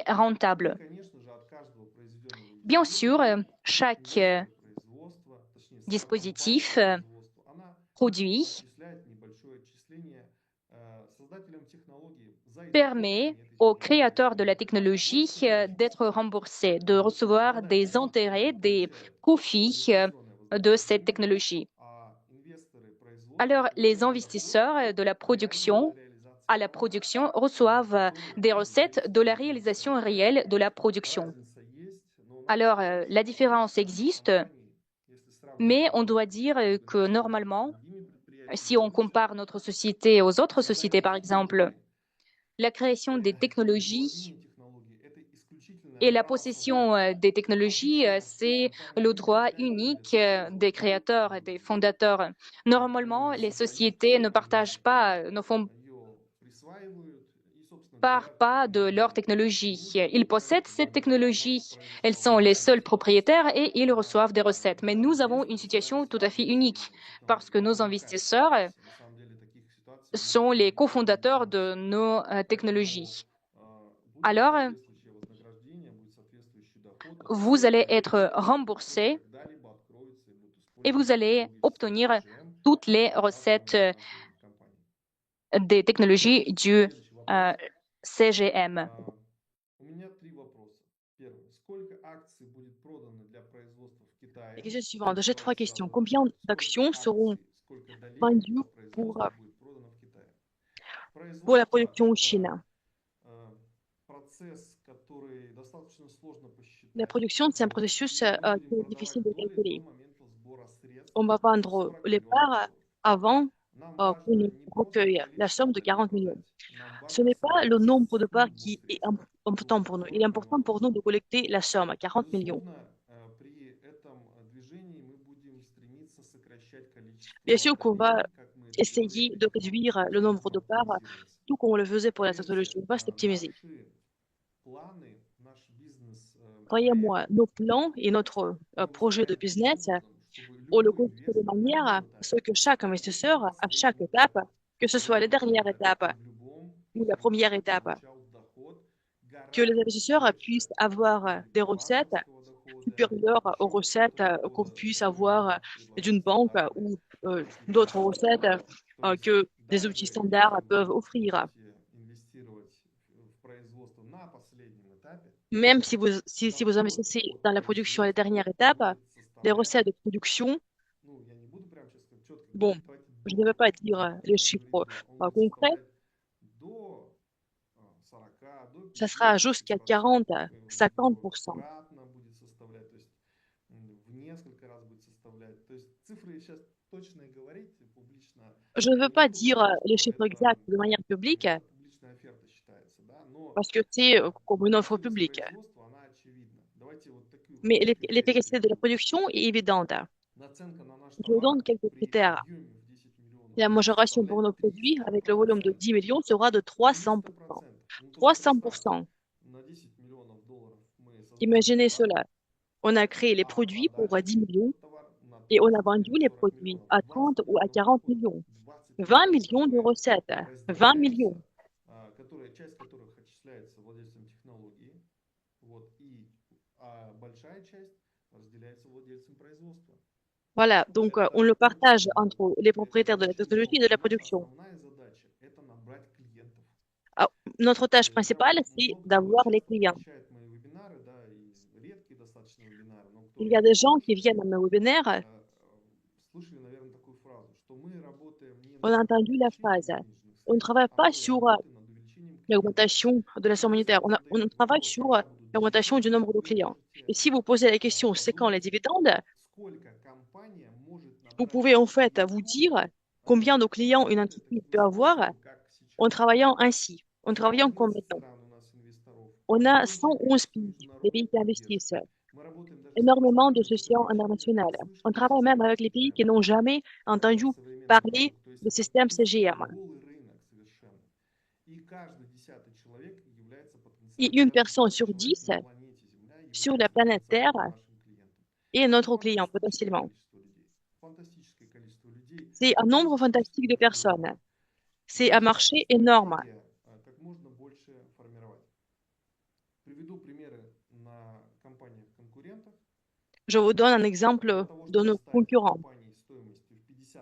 rentables. Bien sûr, chaque dispositif produit permet aux créateurs de la technologie d'être remboursés, de recevoir des intérêts, des profits de cette technologie. Alors, les investisseurs de la production à la production reçoivent des recettes de la réalisation réelle de la production. Alors, la différence existe, mais on doit dire que normalement, si on compare notre société aux autres sociétés, par exemple, la création des technologies et la possession des technologies, c'est le droit unique des créateurs et des fondateurs. Normalement, les sociétés ne partagent pas, ne font pas de leur technologie. Ils possèdent cette technologie, elles sont les seuls propriétaires et ils reçoivent des recettes. Mais nous avons une situation tout à fait unique parce que nos investisseurs sont les cofondateurs de nos technologies. Alors, vous allez être remboursé et vous allez obtenir toutes les recettes des technologies du CGM. La question suivante. J'ai 3 questions. Combien d'actions seront vendues pour la production en Chine? La production, c'est un processus qui est difficile de calculer. On va vendre les parts avant qu'on recueille la somme de 40 millions. Ce n'est pas le nombre de parts qui est important pour nous. Il est important pour nous de collecter la somme, 40 millions. Bien sûr qu'on va essayer de réduire le nombre de parts, tout comme on le faisait pour la technologie. On va s'optimiser. Croyez-moi, nos plans et notre projet de business, on le construit de manière à ce que chaque investisseur, à chaque étape, que ce soit la dernière étape ou la première étape, que les investisseurs puissent avoir des recettes supérieures aux recettes qu'on puisse avoir d'une banque ou d'autres recettes que des outils standards peuvent offrir. Même si vous investissez dans la production à la dernière étape, les recettes de production, bon, je ne vais pas dire les chiffres concrets, ça sera jusqu'à 40-50%. Je ne veux pas dire les chiffres exacts de manière publique parce que c'est comme une offre publique. Mais l'efficacité de la production est évidente. Je vous donne quelques critères. La majoration pour nos produits avec le volume de 10 millions sera de 300%. 300%. Imaginez cela. On a créé les produits pour 10 millions et on a vendu les produits à 30 ou à 40 millions. 20 millions de recettes. 20 millions. Voilà, donc on le partage entre les propriétaires de la technologie et de la production. Alors, notre tâche principale, c'est d'avoir les clients. Il y a des gens qui viennent à mes webinaires. On a entendu la phrase. On ne travaille pas sur l'augmentation de la somme monétaire. On travaille sur l'augmentation du nombre de clients. Et si vous posez la question, c'est quand les dividendes, vous pouvez en fait vous dire combien de clients une entreprise peut avoir en travaillant ainsi, en travaillant comme maintenant. On a 111 pays, les pays qui investissent, énormément de sociétés internationales. On travaille même avec les pays qui n'ont jamais entendu parler du système CGM. Et une personne sur 10 sur la planète Terre est notre client potentiellement. C'est un nombre fantastique de personnes. C'est un marché énorme. Je vous donne un exemple de nos concurrents.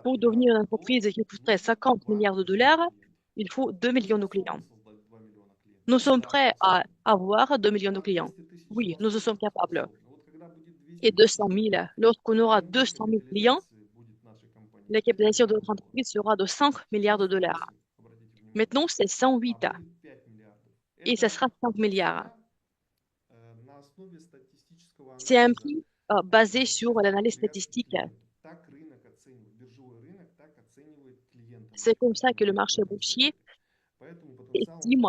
Pour devenir une entreprise qui coûterait 50 milliards de dollars, il faut 2 millions de clients. Nous sommes prêts à avoir 2 millions de clients. Oui, nous en sommes capables. Et 200 000, lorsqu'on aura 200 000 clients, la capitalisation de notre entreprise sera de 5 milliards de dollars. Maintenant, c'est 108 et ça sera 5 milliards. C'est un prix basé sur l'analyse statistique. C'est comme ça que le marché boursier estime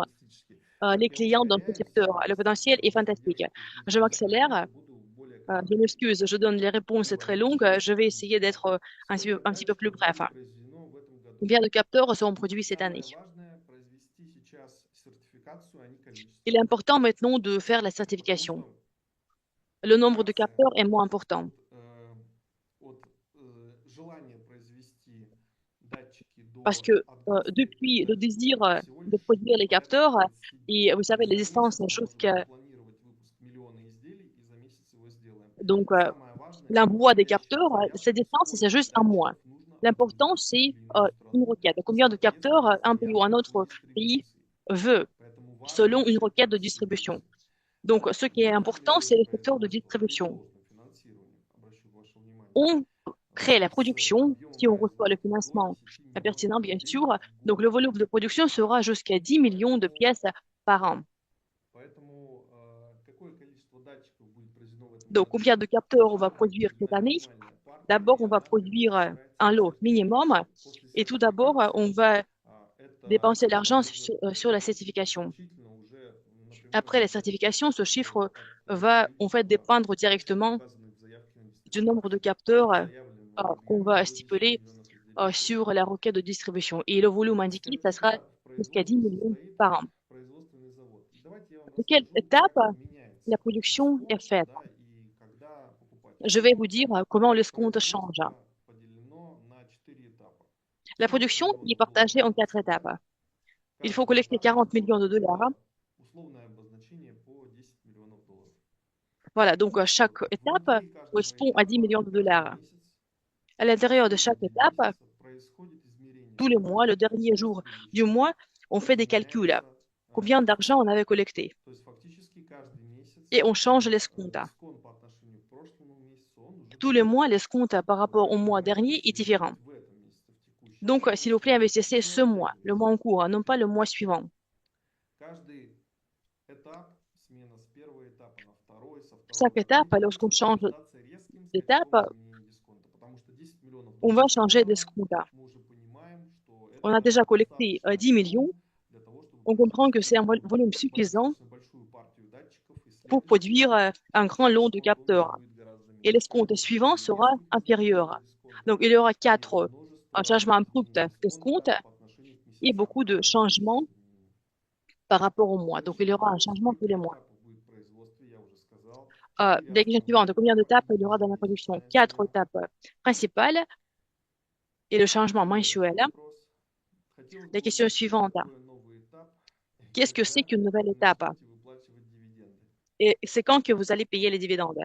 les clients dans ce secteur. Le potentiel est fantastique. Je m'accélère. Je m'excuse, je donne les réponses très longues. Je vais essayer d'être un petit peu plus bref. Combien de capteurs seront produits cette année? Il est important maintenant de faire la certification. Le nombre de capteurs est moins important. Parce que depuis le désir de produire les capteurs, et vous savez, les distances jusqu'à donc l'envoi des capteurs, cette distance, c'est juste un mois. L'important, c'est une requête. Combien de capteurs un pays ou un autre pays veut selon une requête de distribution. Donc, ce qui est important, c'est le secteur de distribution. On crée la production si on reçoit le financement pertinent, bien sûr. Donc, le volume de production sera jusqu'à 10 millions de pièces par an. Donc, combien de capteurs on va produire cette année? D'abord, on va produire un lot minimum et tout d'abord, on va dépenser l'argent sur la certification. Après la certification, ce chiffre va en fait dépendre directement du nombre de capteurs qu'on va stipuler sur la requête de distribution. Et le volume indiqué, ça sera jusqu'à 10 millions par an. De quelle étape la production est faite? Je vais vous dire comment le compte change. La production est partagée en 4 étapes. Il faut collecter 40 millions de dollars. Voilà, donc chaque étape correspond à 10 millions de dollars. À l'intérieur de chaque étape, tous les mois, le dernier jour du mois, on fait des calculs. Combien d'argent on avait collecté? Et on change l'escompte. Tous les mois, l'escompte par rapport au mois dernier est différent. Donc, s'il vous plaît, investissez ce mois, le mois en cours, non pas le mois suivant. Chaque étape, lorsqu'on change d'étape, on va changer d'escompte. On a déjà collecté 10 millions. On comprend que c'est un volume suffisant pour produire un grand lot de capteurs. Et l'escompte suivant sera inférieur. Donc, il y aura 4 changements bruts d'escompte et beaucoup de changements par rapport au mois. Donc, il y aura un changement tous les mois. La question suivante, combien d'étapes il y aura dans la production? 4 étapes principales et le changement mensuel. La question suivante, qu'est-ce que c'est qu'une nouvelle étape? Et c'est quand que vous allez payer les dividendes?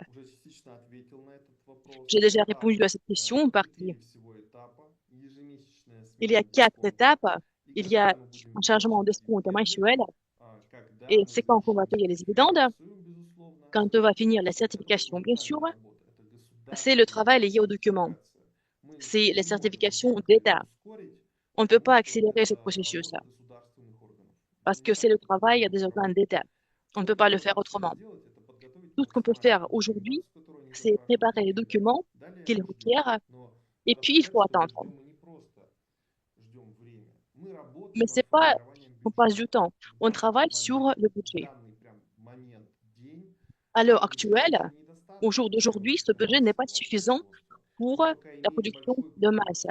J'ai déjà répondu à cette question en partie. Il y a 4 étapes. Il y a un changement d'escompte mensuel. Et c'est quand qu'on va payer les dividendes? Quand on va finir la certification, bien sûr. C'est le travail lié aux documents. C'est la certification d'État. On ne peut pas accélérer ce processus parce que c'est le travail des organes d'État. On ne peut pas le faire autrement. Tout ce qu'on peut faire aujourd'hui, c'est préparer les documents qu'ils requièrent et puis il faut attendre. Mais c'est pas qu'on passe du temps. On travaille sur le budget. À l'heure actuelle, au jour d'aujourd'hui, ce budget n'est pas suffisant pour la production de masse.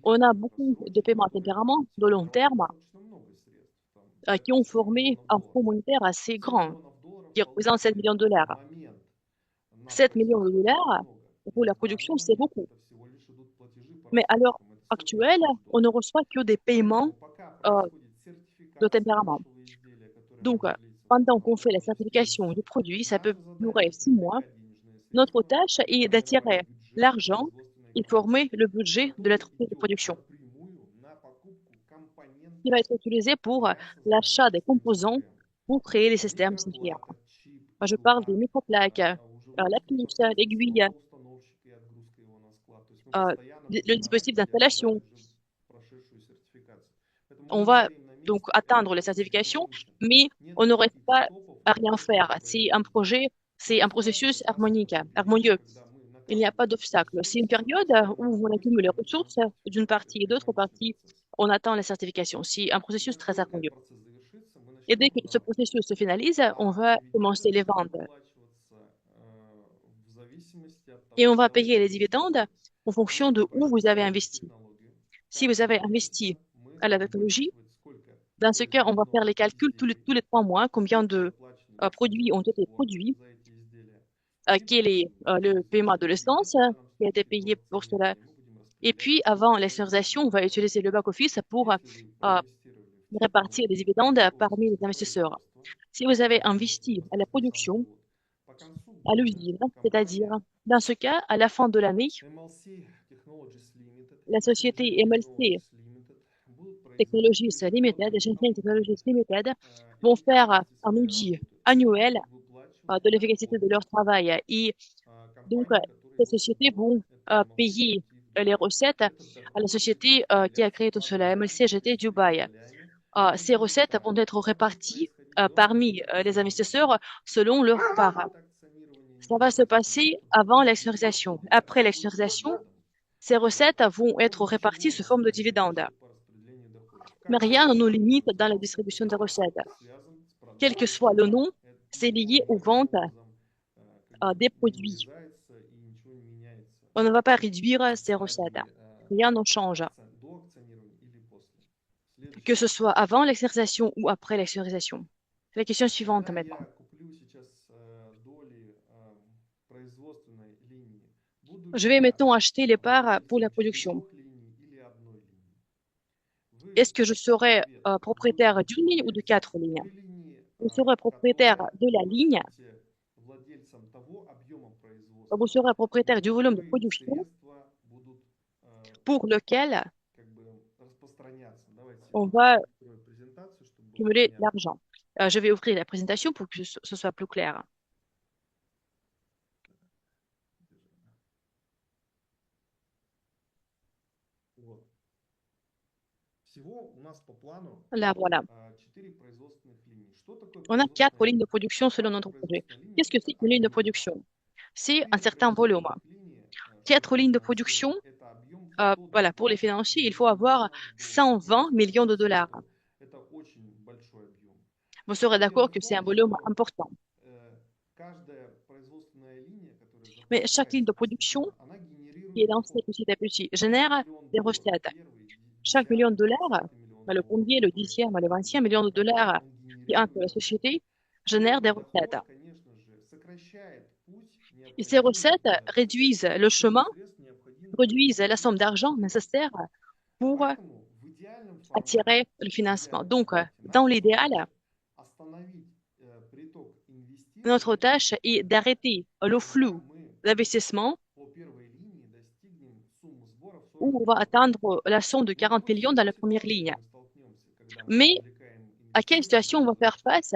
On a beaucoup de paiements à tempérament de long terme qui ont formé un fonds monétaire assez grand, qui représente 7 millions de dollars. 7 millions de dollars pour la production, c'est beaucoup. Mais à l'heure actuelle, on ne reçoit que des paiements de tempérament. Donc, pendant qu'on fait la certification du produit, ça peut durer 6 mois. Notre tâche est d'attirer l'argent et former le budget de l'entreprise de production qui va être utilisé pour l'achat des composants pour créer les systèmes CFR. Je parle des microplaques, la puce, l'aiguille, le dispositif d'installation. On va donc atteindre les certifications, mais on ne reste pas à rien faire. C'est un projet C'est un processus harmonieux. Il n'y a pas d'obstacle. C'est une période où on accumule les ressources d'une partie et d'autre partie, on attend la certification. C'est un processus très harmonieux. Et dès que ce processus se finalise, on va commencer les ventes. Et on va payer les dividendes en fonction de où vous avez investi. Si vous avez investi à la technologie, dans ce cas, on va faire les calculs tous les 3 mois, combien de produits ont été produits, quel est le paiement de l'essence qui a été payé pour cela. Et puis, avant l'externalisation, on va utiliser le back-office pour répartir les dividendes parmi les investisseurs. Si vous avez investi à la production, à l'usine, c'est-à-dire, dans ce cas, à la fin de l'année, la société MLC Technologies Limited et Shenzhen Technologies Limited vont faire un audit annuel de l'efficacité de leur travail. Et donc, ces sociétés vont payer les recettes à la société qui a créé tout cela, MLCGT Dubaï. Ces recettes vont être réparties parmi les investisseurs selon leur part. Ça va se passer avant l'externalisation. Après l'externalisation, ces recettes vont être réparties sous forme de dividendes. Mais rien ne nous limite dans la distribution des recettes. Quel que soit le nom, c'est lié aux ventes des produits. On ne va pas réduire ces recettes. Rien ne change. Que ce soit avant l'externalisation ou après l'externalisation. La question suivante maintenant. Je vais maintenant acheter les parts pour la production. Est-ce que je serai propriétaire d'une ligne ou de 4 lignes? Vous serez propriétaire de la ligne. Vous serez propriétaire du volume de production pour lequel on va cumuler l'argent. Je vais ouvrir la présentation pour que ce soit plus clair. Là, voilà. On a 4 lignes de production selon notre projet. Qu'est-ce que c'est qu'une ligne de production? C'est un certain volume. 4 lignes de production, voilà, pour les financiers, il faut avoir 120 millions de dollars. Vous serez d'accord que c'est un volume important. Mais chaque ligne de production qui est lancée petit à petit génère des recettes. Chaque million de dollars, le premier, le 10e, le 20e million de dollars qui entre la société génère des recettes. Et ces recettes réduisent le chemin, réduisent la somme d'argent nécessaire pour attirer le financement. Donc, dans l'idéal, notre tâche est d'arrêter le flux d'investissement où on va atteindre la somme de 40 millions dans la première ligne. Mais à quelle situation on va faire face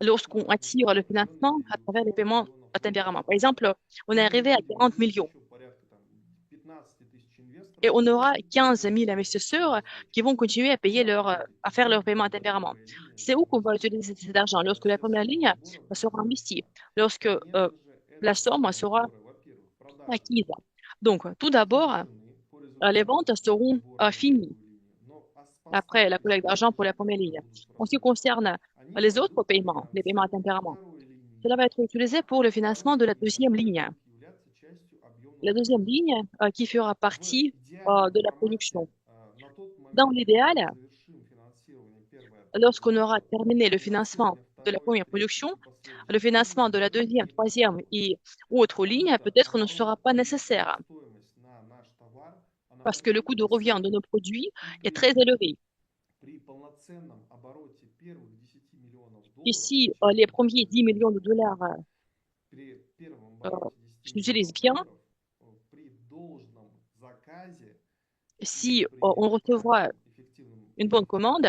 lorsqu'on attire le financement à travers les paiements à tempérament? Par exemple, on est arrivé à 40 millions et on aura 15 000 investisseurs qui vont continuer à payer à faire leur paiement à tempérament. C'est où qu'on va utiliser cet argent? Lorsque la première ligne sera investie, lorsque la somme sera acquise. Donc, tout d'abord, les ventes seront finies après la collecte d'argent pour la première ligne. En ce qui concerne les autres paiements, les paiements à tempérament, cela va être utilisé pour le financement de la deuxième ligne. La deuxième ligne qui fera partie de la production. Dans l'idéal, lorsqu'on aura terminé le financement de la première production, le financement de la deuxième, troisième et autres lignes peut-être ne sera pas nécessaire parce que le coût de revient de nos produits est très élevé. Ici, les premiers 10 millions de dollars s'utilisent bien. Si on recevra une bonne commande,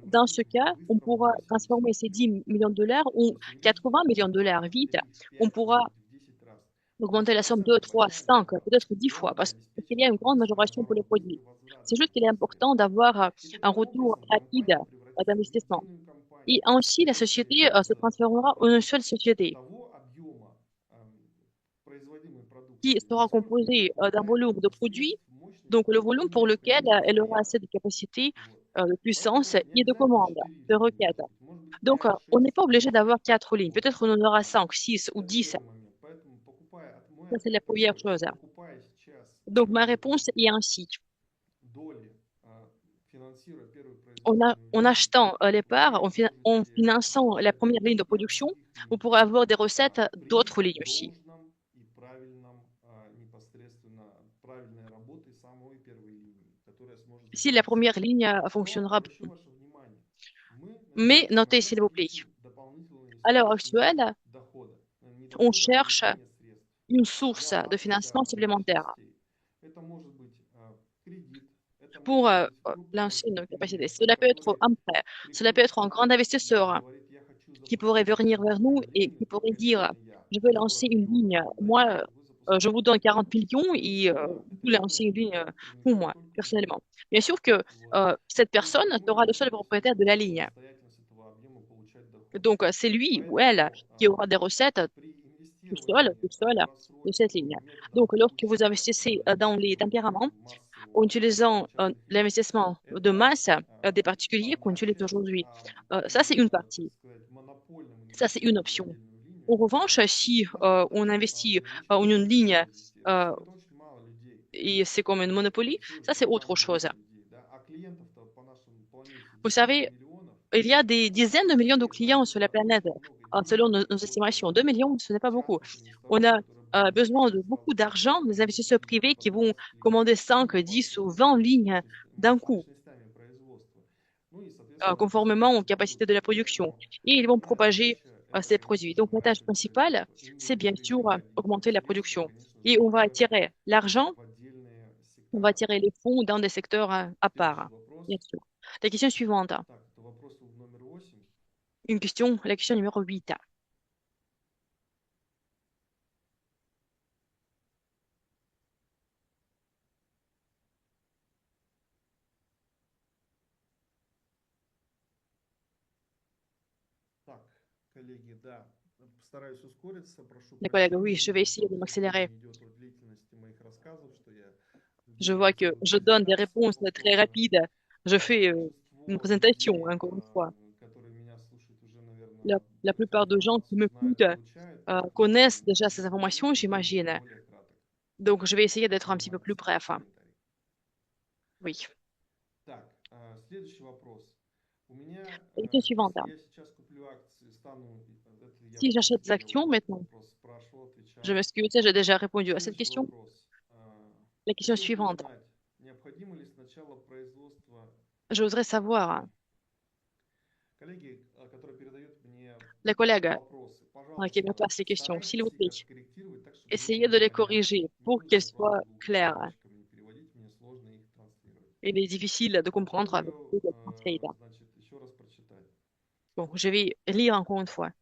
dans ce cas, on pourra transformer ces 10 millions de dollars en 80 millions de dollars vite. On pourra augmenter la somme 2, 3, 5, peut-être 10 fois, parce qu'il y a une grande majoration pour les produits. C'est juste qu'il est important d'avoir un retour rapide d'investissement. Et ainsi, la société se transformera en une seule société того объема производимой qui продукции, sera насколько composée d'un хватает volume de produits, средств, donc le мощности volume pour lequel elle aura предоставления. assez de capacité, Вот. de puissance Поэтому не et de обязательно commande, 4 de линии requête. может быть Donc, 5, on n'est 6. pas obligé d'avoir 4 lignes. Вот. Peut-être on en aura 5, 6 ou Это 10. первый момент. Поэтому мой Ça, c'est la ответ première такой, chose. покупая сейчас Donc, ma первые réponse est ainsi. доли, финансируя первую En производственную линию, achetant les parts, вы en можете finançant la première ligne de выработать production, vous других pourrez avoir des recettes при d'autres lignes aussi. должном и правильном, непосредственно правильной работы самой первой линии, которая сможет Si la запуститься. première ligne Но fonctionnera. обращу ваше внимание, мы Mais начинаем notez, s'il vous plaît, ищем дополнительные à l'heure источники actuelle, дохода. Не on дохода, а cherche привлечения средств. une source Для de financement открытия различных supplémentaire частей. Это может быть кредит, это pour может быть крупный lancer une capacité. инвестор, Cela peut être который un prêt, cela peut приходит être к un grand нам и investisseur говорит, я хочу qui pourrait запустить venir vers nous et линию qui pourrait только dire, сегодня я. je veux За lancer 40 une миллионов ligne, вам moi, даю, вы je vous donne запускаете. 40 millions et Безусловно, vous эта lancez une ligne линия pour принадлежит moi, только ему. personnellement. Bien sûr que Вот. cette Вы personne напрямую sera не le seul можете propriétaire de la ligne. самостоятельно с этого объема получать доход. Donc, c'est lui ou elle Поэтому qui aura des recettes при tout seul, инвестировании toute seule в de cette ligne. рассрочку методом Donc, lorsque vous получения investissez dans les tempéraments, en массового utilisant частных лиц, l'investissement de это masse des particuliers qu'on utilise означает aujourd'hui, ça, c'est при, une так partie. сказать, монопольном Ça, c'est une инвестировании в option. отдельную линию, En это revanche, si может on даже investit en ограничивать une ligne возможности инвестировать. Это очень мало людей. et c'est comme une monopoly, ça, c'est autre Самое chose. мало людей, да? А клиентов-то по нашей планете Vous десятки savez, миллионов. il y a des dizaines de millions de clients sur la planète. Selon nos estimations, 2 millions, ce n'est pas beaucoup. On a besoin de beaucoup d'argent, des investisseurs privés qui vont commander 5, 10 ou 20 lignes d'un coup, conformément aux capacités de la production. Et ils vont propager ces produits. Donc, la tâche principale, c'est bien sûr augmenter la production. Et on va attirer l'argent, on va attirer les fonds dans des secteurs à part, bien sûr. La question suivante. La question numéro 8. Так, коллеги, да, постараюсь ускориться, прошу Les collègues, прощения, oui, je vais essayer de просто m'accélérer. не идет от длительности моих рассказов, что я Je vois que je donne des réponses très rapides. Je fais une большинство présentation, людей, encore une fois. которые меня слушают, уже, наверное, La эту plupart de gens qui информацию знают, m'écoutent получают, поэтому connaissent déjà ces informations, буду j'imagine. более краток. Donc, je vais essayer d'être un petit peu plus bref. Комментарий. Oui. Так, следующий вопрос. У меня, La question suivante. если я сейчас куплю акции, стану, это я Si j'achète des уже actions maintenant, вопрос спрашивал, отвечал. je m'excuse, j'ai déjà répondu à cette Следующий question. вопрос. La question Хотел бы suivante. узнать, необходимо ли сначала производство... Je voudrais savoir, Коллеги, которые передают мне les collègues вопросы, qui me пожалуйста, passent les questions, s'il vous старайтесь их plaît, откорректировать так, чтобы essayez было de les понятно. corriger Не pour будем qu'elles просто soient claires. двухцветочками не переводить, мне сложно их транслировать. Il est difficile de comprendre avec Попробую, le translate. значит, еще раз прочитать. Bon, je vais lire encore une fois.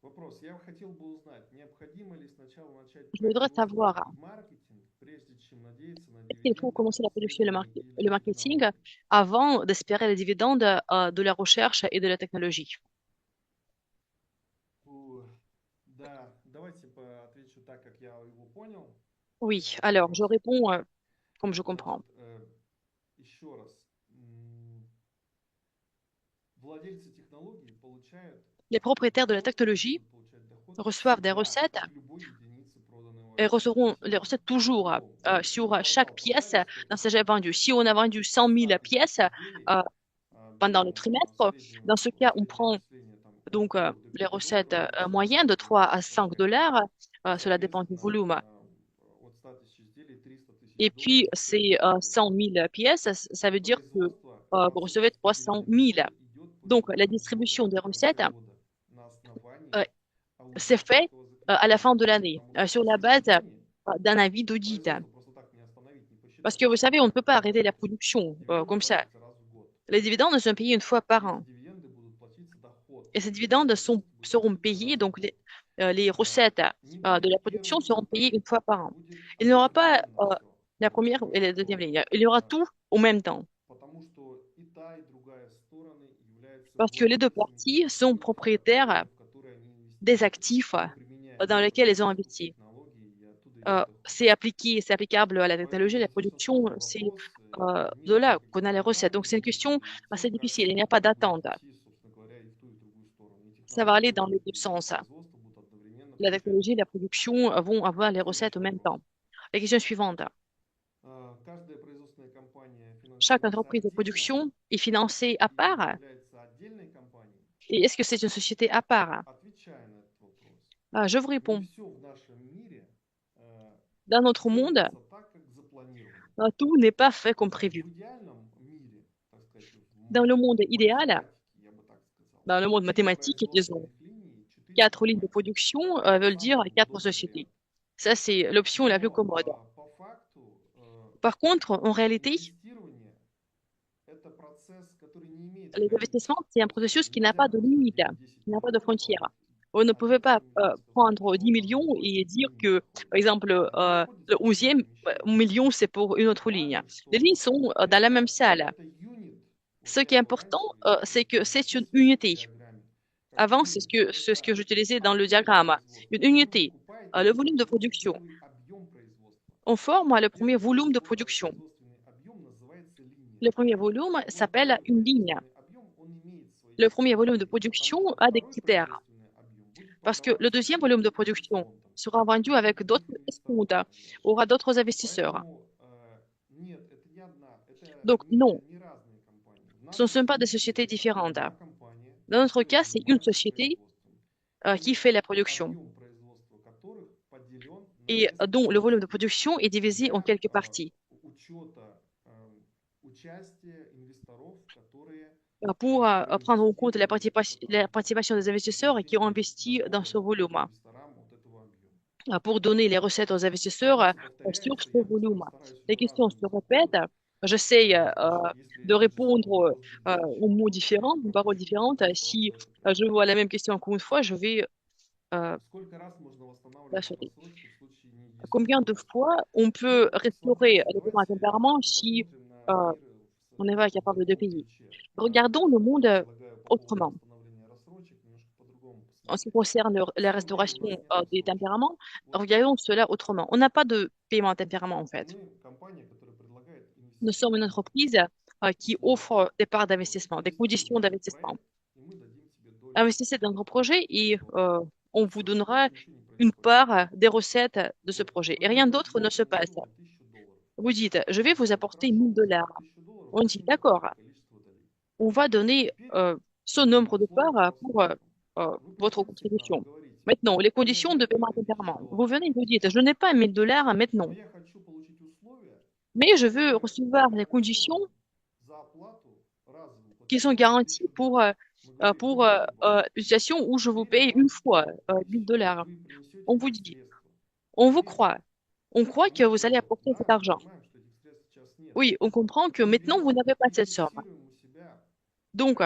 Вопрос. Я хотел бы узнать, необходимо ли сначала начать Je voudrais производство savoir, и маркетинг, прежде чем надеяться на est-ce qu'il faut дивиденды commencer la от production et le исследовательской marketing технологии? avant d'espérer les dividendes de la recherche et de la technologie? Да, давайте отвечу так, как я его понял. Oui, alors je réponds comme je comprends. Еще раз. Владельцы технологий получают Les propriétaires de la technologie reçoivent des recettes et recevront les recettes toujours sur chaque pièce d'un CGF vendu. Si on a vendu 100 000 pièces pendant le trimestre, dans ce cas, on prend donc les recettes moyennes de 3 à 5 dollars. Cela dépend du volume. Et puis, ces 100 000 pièces, ça veut dire que vous recevez 300 000. Donc, la distribution des recettes c'est fait à la fin de l'année, sur la base d'un avis d'audit. Parce que vous savez, on ne peut pas arrêter la production comme ça. Les dividendes sont payés une fois par an. Et ces dividendes seront payés, donc les recettes de la production seront payées une fois par an. Il n'y aura pas la première et la deuxième ligne. Il y aura tout en même temps. Parce que les deux parties sont propriétaires des actifs dans lesquels elles ont investi. C'est applicable à la technologie, à la production, c'est de là qu'on a les recettes. Donc c'est une question assez difficile, il n'y a pas d'attente. Ça va aller dans les deux sens. La technologie et la production vont avoir les recettes en même temps. La question suivante. Chaque entreprise de production est financée à part? Et est-ce que c'est une société à part? Je vous réponds. Dans notre monde, tout n'est pas fait comme prévu. Dans le monde idéal, dans le monde mathématique, disons, 4 lignes de production veulent dire 4 sociétés. Ça, c'est l'option la plus commode. Par contre, en réalité, les investissements, c'est un processus qui n'a pas de limite, qui n'a pas de frontières. On ne pouvait pas prendre 10 millions et dire que, par exemple, le 11e million, c'est pour une autre ligne. Les lignes sont dans la même salle. Ce qui est important, c'est que c'est une unité. Avant, c'est ce que j'utilisais dans le diagramme. Une unité, le volume de production. On forme le premier volume de production. Le premier volume s'appelle une ligne. Le premier volume de production a des critères. Parce que le deuxième volume de production sera vendu avec d'autres escomptes, aura d'autres investisseurs. Donc, non, ce ne sont pas des sociétés différentes. Dans notre cas, c'est une société qui fait la production et dont le volume de production est divisé en quelques parties pour prendre en compte la participation des investisseurs qui ont investi dans ce volume, pour donner les recettes aux investisseurs sur ce volume. Les questions se répètent. J'essaie de répondre en mots différents, en paroles différentes. Si je vois la même question encore une fois, je vais la sauter. Combien de fois on peut restaurer le paiement à tempérament si on n'est pas capable de payer? Regardons le monde autrement. En ce qui concerne la restauration des tempéraments, regardons cela autrement. On n'a pas de paiement à tempérament, en fait. Nous sommes une entreprise qui offre des parts d'investissement, des conditions d'investissement. Investissez dans notre projet et on vous donnera une part des recettes de ce projet. Et rien d'autre ne se passe. Vous dites, je vais vous apporter 1000 dollars. On dit, d'accord, on va donner ce nombre de parts pour votre contribution. Maintenant, les conditions de paiement à tempérament. Vous venez et vous dites, je n'ai pas 1000 dollars maintenant, mais je veux recevoir les conditions qui sont garanties pour l'utilisation où je vous paye une fois 1000 dollars. On vous dit, on vous croit. On croit que vous allez apporter cet argent. Oui, on comprend que maintenant, vous n'avez pas cette somme. Donc,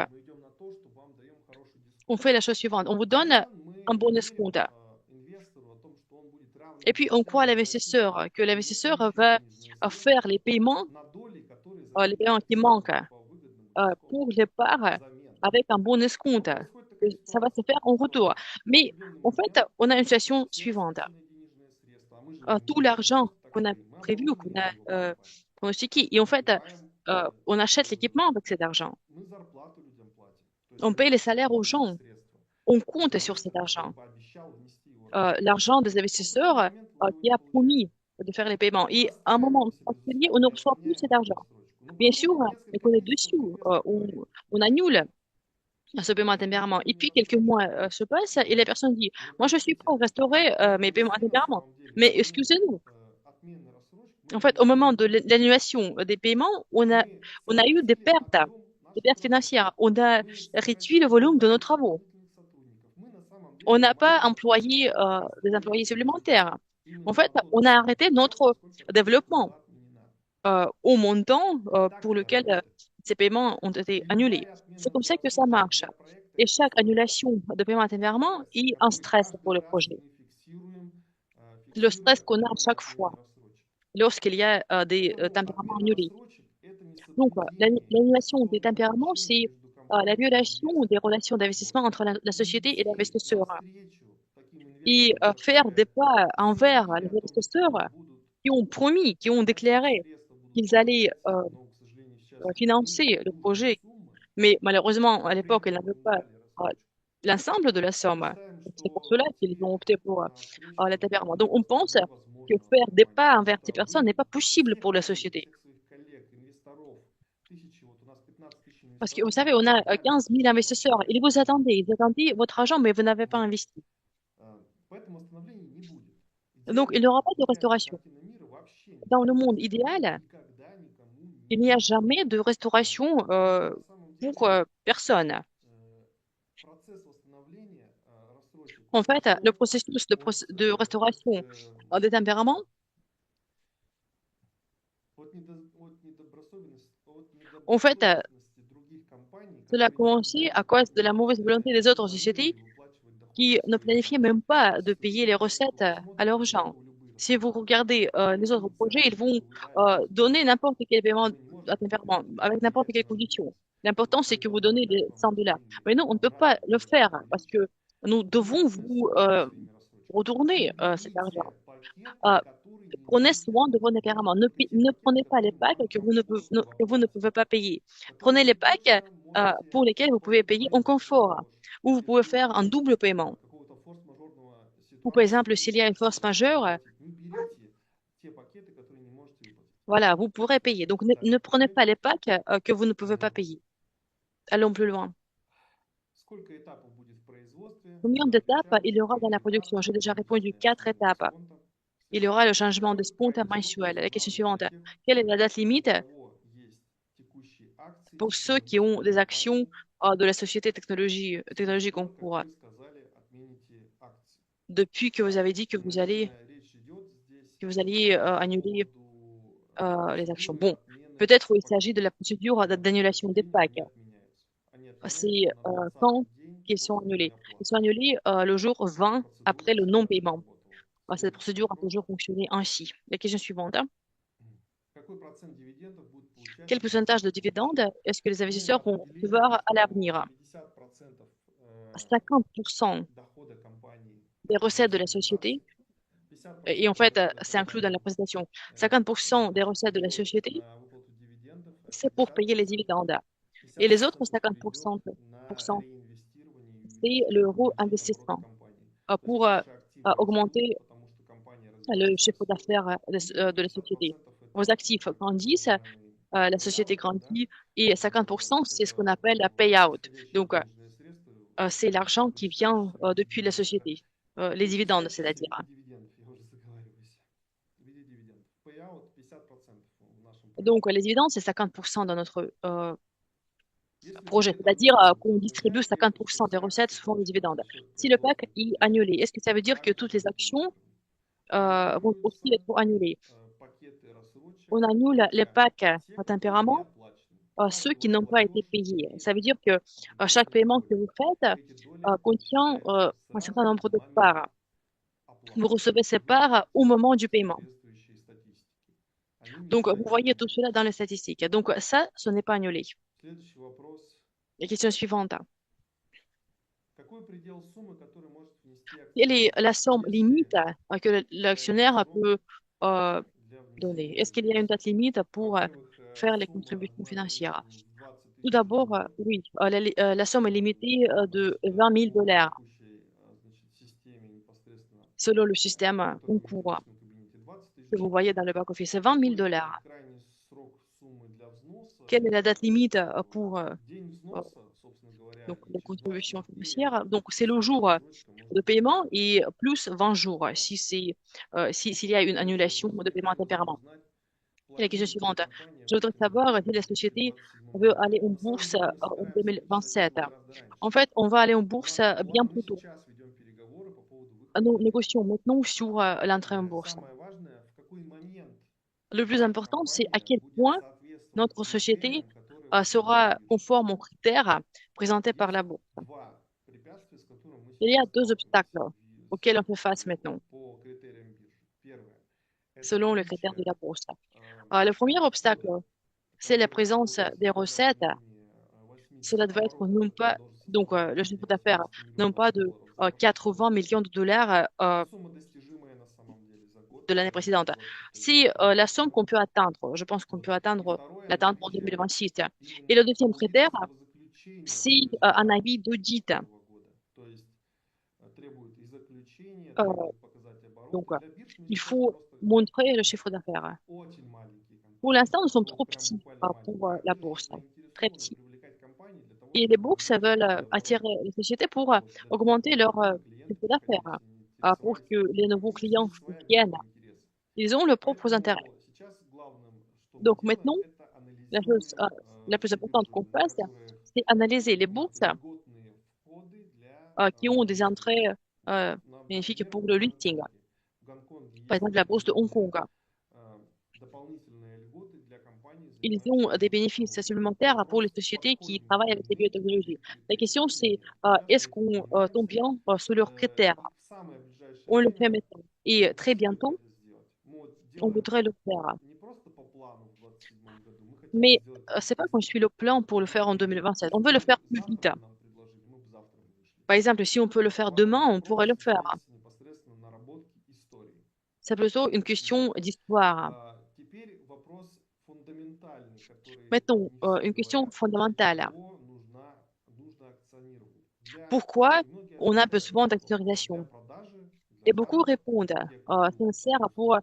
on fait la chose suivante. On vous donne un bon escompte. Et puis, on croit à l'investisseur, que l'investisseur va faire les paiements qui manquent pour les parts avec un bon escompte. Ça va se faire en retour. Mais en fait, on a une situation suivante. Tout l'argent qu'on a prévu, qu'on a pronostiqué, et en fait, on achète l'équipement avec cet argent. On paye les salaires aux gens. On compte sur cet argent. L'argent des investisseurs qui a promis de faire les paiements. Et à un moment particulier, on ne reçoit plus cet argent. Bien sûr, mais qu'on est dessus, on annule ce paiement à tempérament. Et puis, quelques mois se passent et la personne dit, moi, je suis prêt à restaurer mes paiements à tempérament. Mais excusez-nous. En fait, au moment de l'annulation des paiements, on a eu des pertes financières. On a réduit le volume de nos travaux. On n'a pas employé des employés supplémentaires. En fait, on a arrêté notre développement au montant pour lequel ces paiements ont été annulés. C'est comme ça que ça marche. Et chaque annulation de paiement à tempérament est un stress pour le projet. Le stress qu'on a à chaque fois. lorsqu'il y a des tempéraments annulés. Donc, l'annulation des tempéraments, c'est la violation des relations d'investissement entre la société et l'investisseur. Et faire des pas envers les investisseurs qui ont promis, qui ont déclaré qu'ils allaient financer le projet, mais malheureusement, à l'époque, ils n'avaient pas euh, l'ensemble de la somme. C'est pour cela qu'ils ont opté pour l'intervernement. Donc, on pense que faire des pas envers ces personnes n'est pas possible pour la société. Parce que vous savez, on a 15 000 investisseurs. Ils vous attendaient votre argent, mais vous n'avez pas investi. Donc, il n'y aura pas de restauration. Dans le monde idéal, il n'y a jamais de restauration pour personne. En fait, le processus de restauration des tempéraments, en fait, cela a commencé à cause de la mauvaise volonté des autres sociétés qui ne planifiaient même pas de payer les recettes à leurs gens. Si vous regardez les autres projets, ils vont donner n'importe quel paiement à tempérament, avec n'importe quelle condition. L'important, c'est que vous donnez les $100. Mais non, on ne peut pas le faire parce que nous devons vous retourner cet argent. Euh, Prenez soin de vos tempéraments. Ne prenez pas les packs que vous ne pouvez pas payer. Prenez les packs pour lesquels vous pouvez payer en confort, ou vous pouvez faire un double paiement. Ou par exemple, s'il y a une force majeure, voilà, vous pourrez payer. Donc, ne prenez pas les packs que vous ne pouvez pas payer. Allons plus loin. Combien d'étapes il y aura dans la production? J'ai déjà répondu 4 étapes. Il y aura le changement de sponsor mensuel. La question suivante, quelle est la date limite pour ceux qui ont des actions de la société technologie concours depuis que vous avez dit que vous alliez annuler les actions? Bon, peut-être il s'agit de la procédure d'annulation des packs. C'est quand qu'ils sont annulés. Ils sont annulés le jour 20 après le non-paiement. Cette procédure a toujours fonctionné ainsi. La question suivante. Quel pourcentage de dividendes est-ce que les investisseurs vont recevoir à l'avenir? 50% des recettes de la société, et en fait, c'est inclus dans la présentation, 50% des recettes de la société, c'est pour payer les dividendes. Et les autres 50%, c'est le réinvestissement pour augmenter le chiffre d'affaires de la société. Vos actifs grandissent, la société grandit, et 50%, c'est ce qu'on appelle la payout. Donc, c'est l'argent qui vient depuis la société, les dividendes, c'est-à-dire. Donc, les dividendes, c'est 50% de notre projet, c'est-à-dire qu'on distribue 50% des recettes sous forme de dividendes. Si le PAC est annulé, est-ce que ça veut dire que toutes les actions vont aussi être annulées? On annule les packs à tempérament, ceux qui n'ont pas été payés. Ça veut dire que chaque paiement que vous faites contient un certain nombre de parts. Vous recevez ces parts au moment du paiement. Donc, vous voyez tout cela dans les statistiques. Donc, ça, ce n'est pas annulé. La question suivante. Quelle est la somme limite que l'actionnaire peut donner? Est-ce qu'il y a une date limite pour faire les contributions financières? Tout d'abord, oui, la somme est limitée de $20 000 selon le système concours que vous voyez dans le back-office. C'est $20 000. Quelle est la date limite pour donc, les contributions financières? Donc, c'est le jour de paiement et plus 20 jours s'il y a une annulation de paiement à tempérament. Et la question suivante. Je voudrais savoir si la société veut aller en bourse en 2027. En fait, on va aller en bourse bien plus tôt. Nous négocions maintenant sur l'entrée en bourse. Le plus important, c'est à quel point notre société sera conforme aux critères présentés par la bourse. Il y a 2 obstacles auxquels on fait face maintenant. selon le critère de la bourse. Le premier obstacle, c'est la présence des recettes. Cela doit être non pas, donc le chiffre d'affaires, non pas de 80 millions de dollars de l'année précédente. C'est la somme qu'on peut atteindre. Je pense qu'on peut l'atteindre en 2026. Et le deuxième critère, c'est un avis d'audit. Donc, il faut montrer le chiffre d'affaires. Pour l'instant, nous sommes trop petits pour la bourse, très petits. Et les bourses veulent attirer les sociétés pour augmenter leur chiffre d'affaires, pour que les nouveaux clients viennent. Ils ont leurs propres intérêts. Donc maintenant, la chose la plus importante qu'on fasse, c'est analyser les bourses qui ont des entrées bénéfiques pour le listing. Par exemple, la bourse de Hong Kong. Ils ont des bénéfices supplémentaires pour les sociétés qui travaillent avec les biotechnologies. La question, c'est est-ce qu'on tombe bien sur leurs critères? On le fait maintenant. Et très bientôt, on voudrait le faire. Mais c'est pas qu'on suit le plan pour le faire en 2027. On veut le faire plus vite. Par exemple, si on peut le faire demain, on pourrait le faire. C'est plutôt une question d'histoire. Maintenant, une question fondamentale. Pourquoi on a besoin d'actualisation? Et beaucoup répondent, ça me sert pour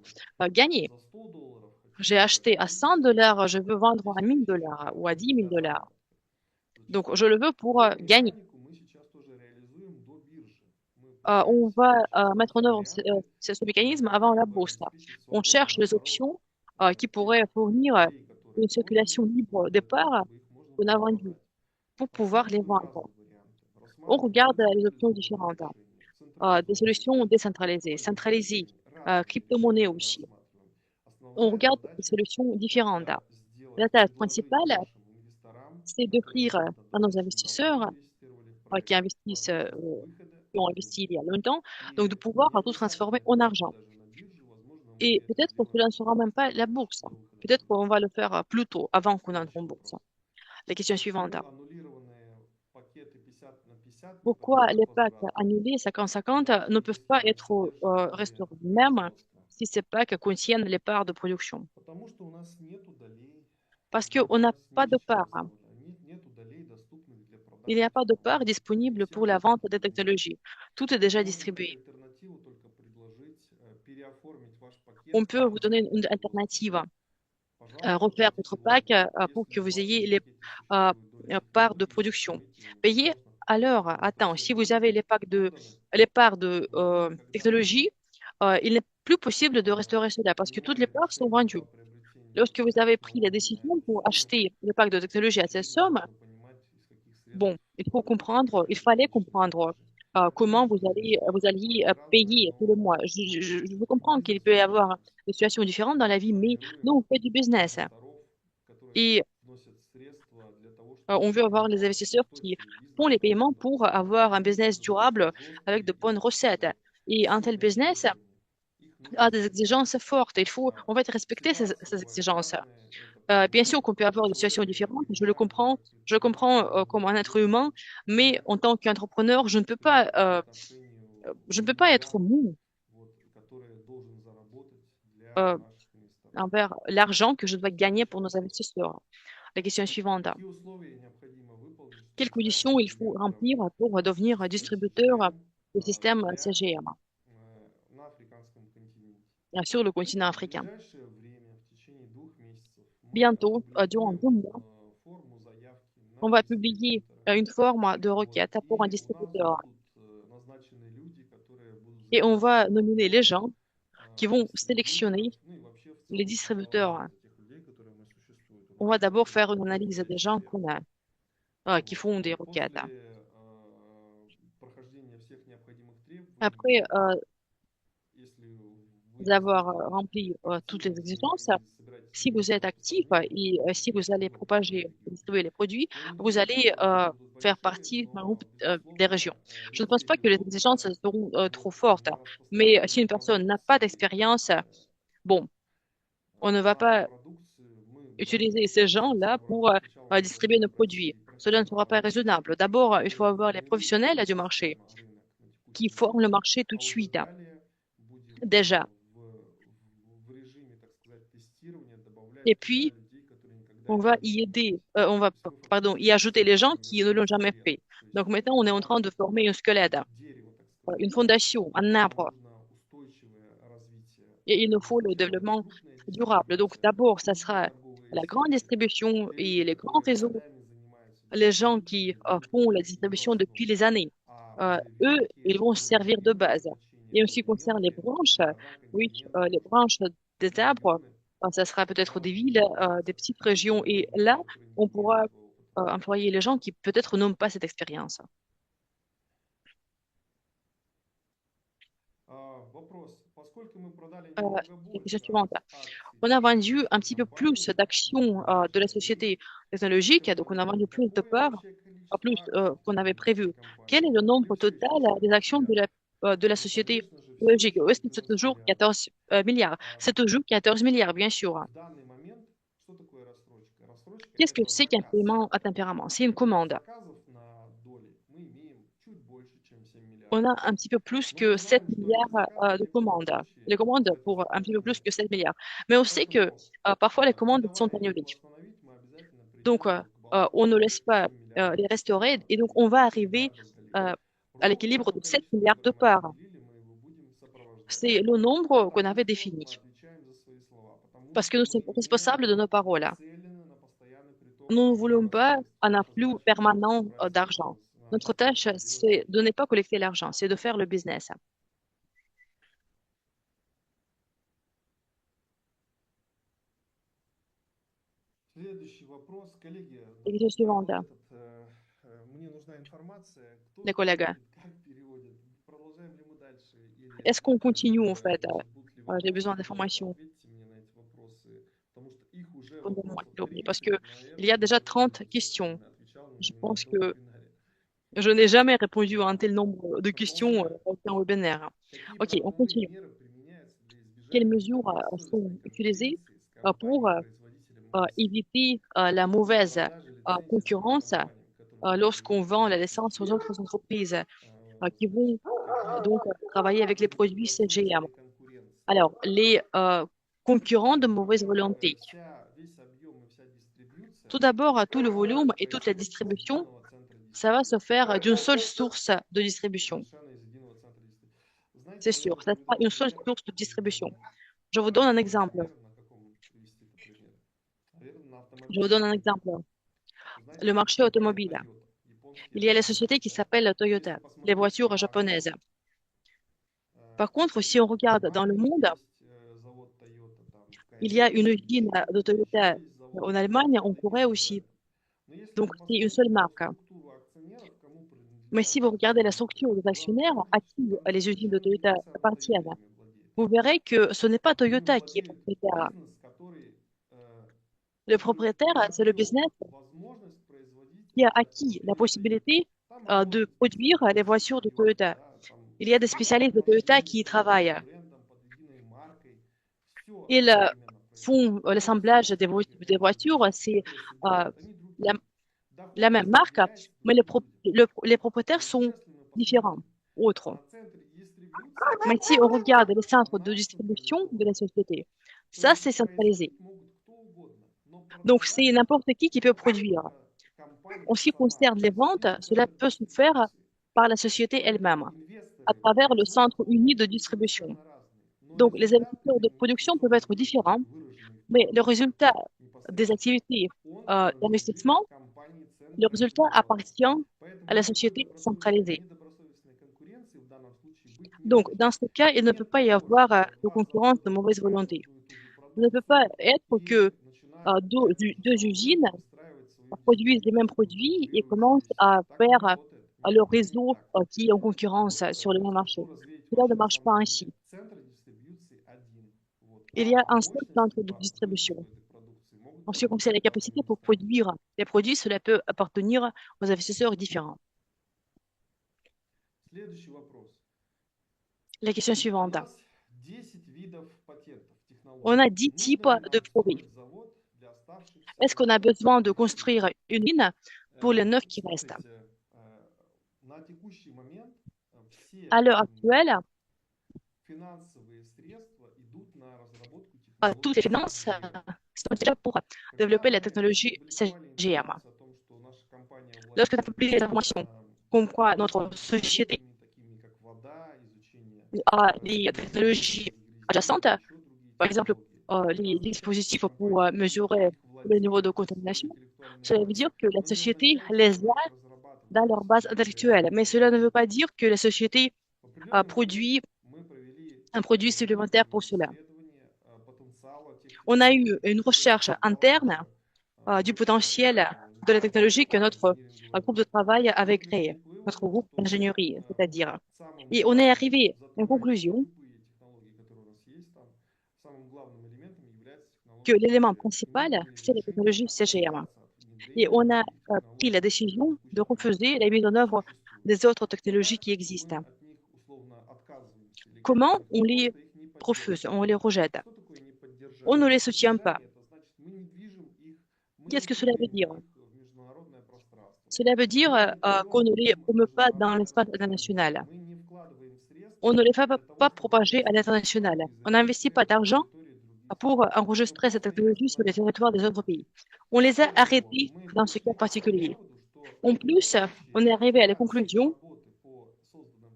gagner. J'ai acheté à 100 dollars, je veux vendre à 1000 dollars ou à 10 000 dollars. Donc, je le veux pour gagner. On va mettre en œuvre ce mécanisme avant la bourse. On cherche des options qui pourraient fournir une circulation libre des parts qu'on a vendues pour pouvoir les vendre. On regarde les options différentes, des solutions décentralisées, centralisées, crypto-monnaies aussi. On regarde des solutions différentes. La tâche principale, c'est d'offrir à nos investisseurs qui investissent, qui ont investi il y a longtemps, donc de pouvoir tout transformer en argent. Et peut-être que cela ne sera même pas la bourse. Peut-être qu'on va le faire plus tôt, avant qu'on entre en bourse. La question suivante. Pourquoi les packs annulés 50-50 ne peuvent pas être restaurés, même si ces packs contiennent les parts de production? Parce qu'on n'a pas de parts. Il n'y a pas de parts disponibles pour la vente des technologies. Tout est déjà distribué. On peut vous donner une alternative. Refaire votre pack pour que vous ayez les parts de production. Payez à l'heure. Attends, si vous avez les parts de technologie, il n'est plus possible de restaurer cela parce que toutes les parts sont vendues. Lorsque vous avez pris la décision pour acheter les packs de technologie à cette somme, bon, il fallait comprendre comment vous alliez payer tous les mois. Je veux comprendre qu'il peut y avoir des situations différentes dans la vie, mais nous, on fait du business. Et on veut avoir les investisseurs qui font les paiements pour avoir un business durable avec de bonnes recettes. Et un tel business a des exigences fortes. Il faut en fait respecter ces exigences. Bien sûr qu'on peut avoir des situations différentes, je le comprends. Je le comprends comme un être humain, mais en tant qu'entrepreneur, je ne peux pas être mou envers l'argent que je dois gagner pour nos investisseurs. La question suivante. Quelles conditions il faut remplir pour devenir distributeur du système CGM sur le continent africain? Bientôt, durant 2 mois, on va publier une forme de requête pour un distributeur. Et on va nominer les gens qui vont sélectionner les distributeurs. On va d'abord faire une analyse des gens qu'on a, qui font des requêtes. Après avoir rempli toutes les exigences, si vous êtes actif et si vous allez propager, distribuer les produits, vous allez faire partie d'un groupe des régions. Je ne pense pas que les exigences seront trop fortes, mais si une personne n'a pas d'expérience, Bon, on ne va pas utiliser ces gens-là pour distribuer nos produits. Cela ne sera pas raisonnable. D'abord, il faut avoir les professionnels du marché qui forment le marché tout de suite. Déjà. Et puis, on va y aider, on va, pardon, y ajouter les gens qui ne l'ont jamais fait. Donc maintenant, on est en train de former un squelette, une fondation, un arbre. Et il nous faut le développement durable. Donc d'abord, ça sera la grande distribution et les grands réseaux, les gens qui font la distribution depuis les années. Eux, ils vont servir de base. Et en ce qui concerne les branches, oui, les branches des arbres, ça sera peut-être des villes, des petites régions. Et là, on pourra employer les gens qui peut-être n'ont pas cette expérience. La question suivante. On a vendu un petit peu plus d'actions de la société technologique, donc on a vendu plus de parts, plus qu'on avait prévu. Quel est le nombre total des actions de la société technologique? Est-ce que c'est toujours 14 milliards? C'est toujours 14 milliards, bien sûr. Qu'est-ce que c'est qu'un paiement à tempérament? C'est une commande. On a un petit peu plus que 7 milliards de commandes. Les commandes pour un petit peu plus que 7 milliards. Mais on sait que parfois les commandes sont annulées. Donc, on ne laisse pas les restaurer et donc on va arriver à l'équilibre de 7 milliards de parts. C'est le nombre qu'on avait défini parce que nous sommes responsables de nos paroles. Nous ne voulons pas un afflux permanent d'argent. Notre tâche, c'est de ne pas collecter l'argent, c'est de faire le business. Et question suivante, les collègues. Est-ce qu'on continue en fait? J'ai besoin d'informations. Parce que il y a déjà 30 questions. Je pense que je n'ai jamais répondu à un tel nombre de questions dans un webinaire. OK, on continue. Quelles mesures sont utilisées pour éviter la mauvaise concurrence lorsqu'on vend la licence aux autres entreprises qui vont donc travailler avec les produits CGM? Alors, les concurrents de mauvaise volonté. Tout d'abord, tout le volume et toute la distribution, ça va se faire d'une seule source de distribution. C'est sûr, ça sera une seule source de distribution. Je vous donne un exemple. Je vous donne un exemple. Le marché automobile. Il y a la société qui s'appelle Toyota, les voitures japonaises. Par contre, si on regarde dans le monde, il y a une usine de Toyota en Allemagne, en Corée aussi. Donc, c'est une seule marque. Mais si vous regardez la structure des actionnaires à qui les usines de Toyota appartiennent, vous verrez que ce n'est pas Toyota qui est propriétaire. Le propriétaire, c'est le business qui a acquis la possibilité de produire les voitures de Toyota. Il y a des spécialistes de Toyota qui y travaillent. Ils font l'assemblage des voitures, c'est la, la même marque, mais les propriétaires sont différents, autres. Mais si on regarde les centres de distribution de la société, ça, c'est centralisé. Donc, c'est n'importe qui peut produire. En ce qui concerne les ventes, cela peut se faire par la société elle-même, à travers le centre uni de distribution. Donc, les investisseurs de production peuvent être différents, mais le résultat des activités d'investissement, le résultat appartient à la société centralisée. Donc, dans ce cas, il ne peut pas y avoir de concurrence de mauvaise volonté. Il ne peut pas être que deux usines produisent les mêmes produits et commencent à faire leur réseau qui est en concurrence sur le même marché. Cela ne marche pas ainsi. Il y a un seul centre de distribution. En ce qui concerne les capacités pour produire les produits, cela peut appartenir aux investisseurs différents. La question suivante. On a 10 types de brevets. Est-ce qu'on a besoin de construire une ligne pour les 9 qui restent? À l'heure actuelle, toutes les finances sont déjà pour développer la technologie CGM. Lorsque nous avons publié les informations comme quoi notre société a des technologies adjacentes, par exemple les dispositifs pour mesurer le niveau de contamination, cela veut dire que la société les a dans leur base intellectuelle. Mais cela ne veut pas dire que la société produit un produit supplémentaire pour cela. On a eu une recherche interne du potentiel de la technologie que notre groupe de travail avait créé, notre groupe d'ingénierie, c'est-à-dire. Et on est arrivé à une conclusion que l'élément principal, c'est la technologie CGM. Et on a pris la décision de refuser la mise en œuvre des autres technologies qui existent. Comment on les refuse, on les rejette? On ne les soutient pas. Qu'est-ce que cela veut dire? Cela veut dire qu'on ne les promeut pas dans l'espace international. On ne les fait pas propager à l'international. On n'investit pas d'argent pour enregistrer cette technologie sur les territoires des autres pays. On les a arrêtés dans ce cas particulier. En plus, on est arrivé à la conclusion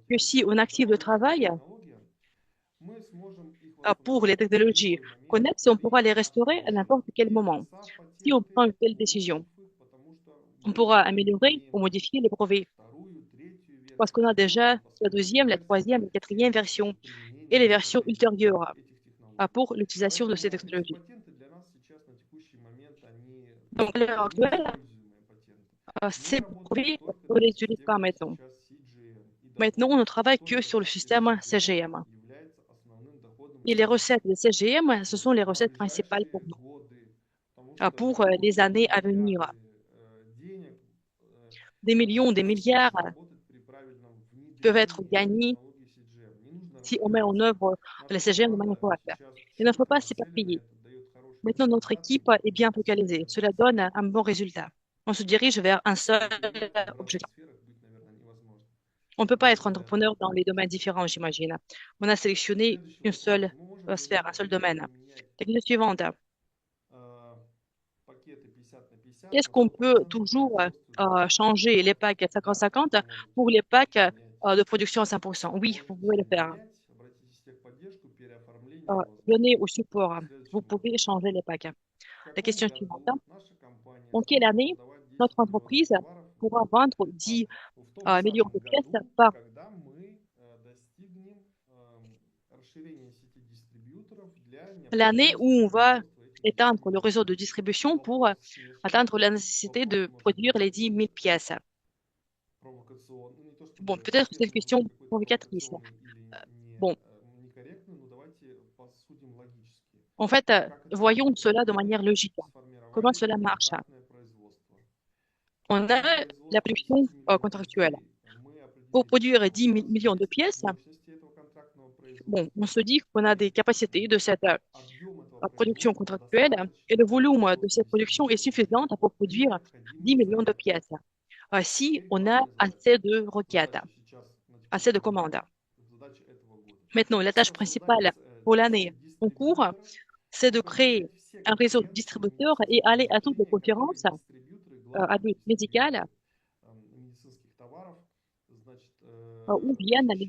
que si on active le travail pour les technologies connexes, on pourra les restaurer à n'importe quel moment. Si on prend une telle décision, on pourra améliorer ou modifier les brevets. Parce qu'on a déjà la deuxième, la troisième, la quatrième version et les versions ultérieures pour l'utilisation de ces technologies. Donc, à l'heure actuelle, ces brevets, on ne les utilise pas maintenant. Maintenant, on ne travaille que sur le système CGM. Et les recettes de CGM, ce sont les recettes principales pour nous, pour les années à venir. Des millions, des milliards peuvent être gagnés si on met en œuvre le CGM de manière correcte. Il ne faut pas s'éparpiller. Maintenant, notre équipe est bien focalisée. Cela donne un bon résultat. On se dirige vers un seul objectif. On ne peut pas être entrepreneur dans les domaines différents, j'imagine. On a sélectionné une seule sphère, un seul domaine. La question suivante. Est-ce qu'on peut toujours changer les packs 50-50 pour les packs de production à 100%? Oui, vous pouvez le faire. Venez au support. Vous pouvez changer les packs. La question suivante. En quelle année notre entreprise pourra vendre 10 millions de pièces par l'année où on va étendre le réseau de distribution pour atteindre la nécessité de produire les 10 000 pièces? Bon, peut-être que c'est une question provocatrice. Bon. En fait, voyons cela de manière logique. Comment cela marche? On a la production contractuelle. Pour produire 10 millions de pièces, bon, on se dit qu'on a des capacités de cette production contractuelle et le volume de cette production est suffisant pour produire 10 millions de pièces. Si on a assez de requêtes, assez de commandes. Maintenant, la tâche principale pour l'année en cours, c'est de créer un réseau de distributeurs et aller à toutes les conférences à but médical où viennent les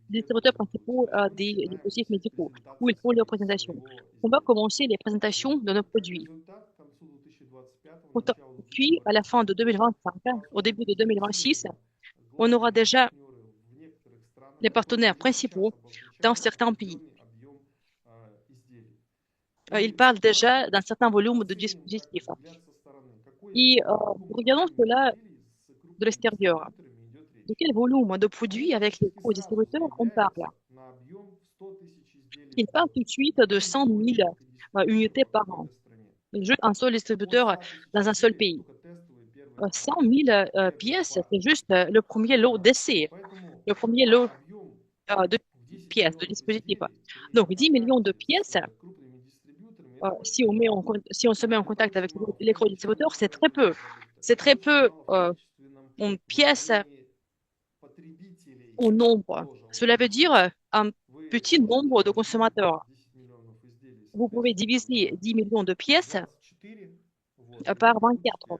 distributeurs principaux des dispositifs médicaux, où ils font leurs présentations. On va commencer les présentations de nos produits. Puis, à la fin de 2025, au début de 2026, on aura déjà les partenaires principaux dans certains pays. Ils parlent déjà d'un certain volume de dispositifs. Et regardons cela de l'extérieur. De quel volume de produits avec les gros distributeurs on parle? Ils parlent tout de suite de 100 000 unités par an. Juste un seul distributeur dans un seul pays. 100 000 pièces, c'est juste le premier lot d'essai, le premier lot de pièces, de dispositifs. Donc, 10 millions de pièces, si on se met en contact avec les gros distributeurs, c'est très peu. C'est très peu en pièces au nombre. Cela veut dire un petit nombre de consommateurs. Vous pouvez diviser 10 millions de pièces par 24.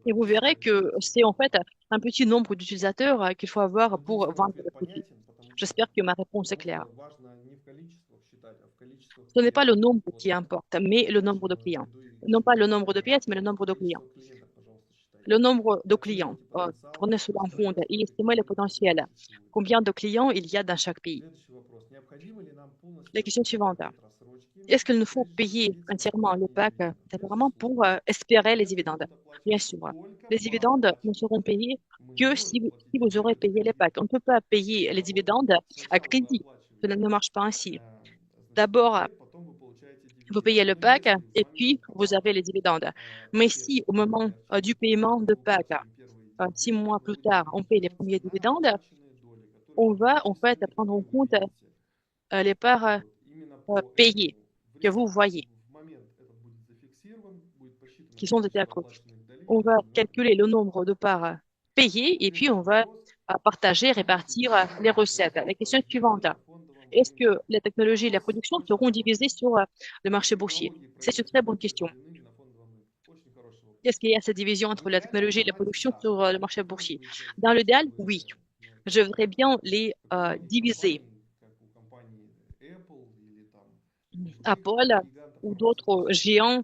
Et vous verrez que c'est en fait un petit nombre d'utilisateurs qu'il faut avoir pour vendre le produit. J'espère que ma réponse est claire. Ce n'est pas le nombre qui importe, mais le nombre de clients. Non pas le nombre de pièces, mais le nombre de clients. Le nombre de clients. Prenez cela en compte et estimez le potentiel. Combien de clients il y a dans chaque pays? La question suivante. Est-ce qu'il nous faut payer entièrement le PAC apparemment pour espérer les dividendes? Bien sûr. Les dividendes ne seront payés que si vous aurez payé les PAC. On ne peut pas payer les dividendes à crédit. Cela ne marche pas ainsi. D'abord, vous payez le PAC et puis vous avez les dividendes. Mais si au moment du paiement de PAC, 6 mois plus tard, on paye les premiers dividendes, on va en fait prendre en compte les parts payées que vous voyez, qui sont été accrues. On va calculer le nombre de parts payées et puis on va partager, répartir les recettes. La question suivante. Est-ce que les technologies et la production seront divisées sur le marché boursier? C'est une très bonne question. Est-ce qu'il y a cette division entre la technologie et la production sur le marché boursier? Dans l'idéal, oui. Je voudrais bien les diviser. Apple ou d'autres géants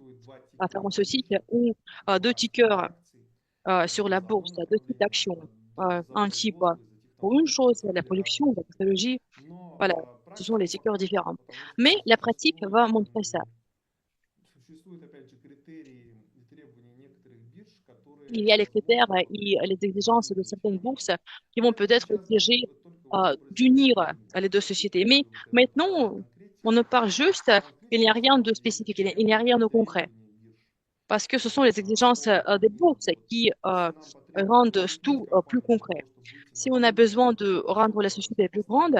pharmaceutiques ont deux tickers sur la bourse, deux types d'actions. Un type pour une chose, la production, la technologie, voilà, ce sont les secteurs différents. Mais la pratique va montrer ça. Il y a les critères et les exigences de certaines bourses qui vont peut-être exiger d'unir les deux sociétés. Mais maintenant, on ne parle juste, il n'y a rien de spécifique, il n'y a rien de concret. Parce que ce sont les exigences des bourses qui rendent tout plus concret. Si on a besoin de rendre la société plus grande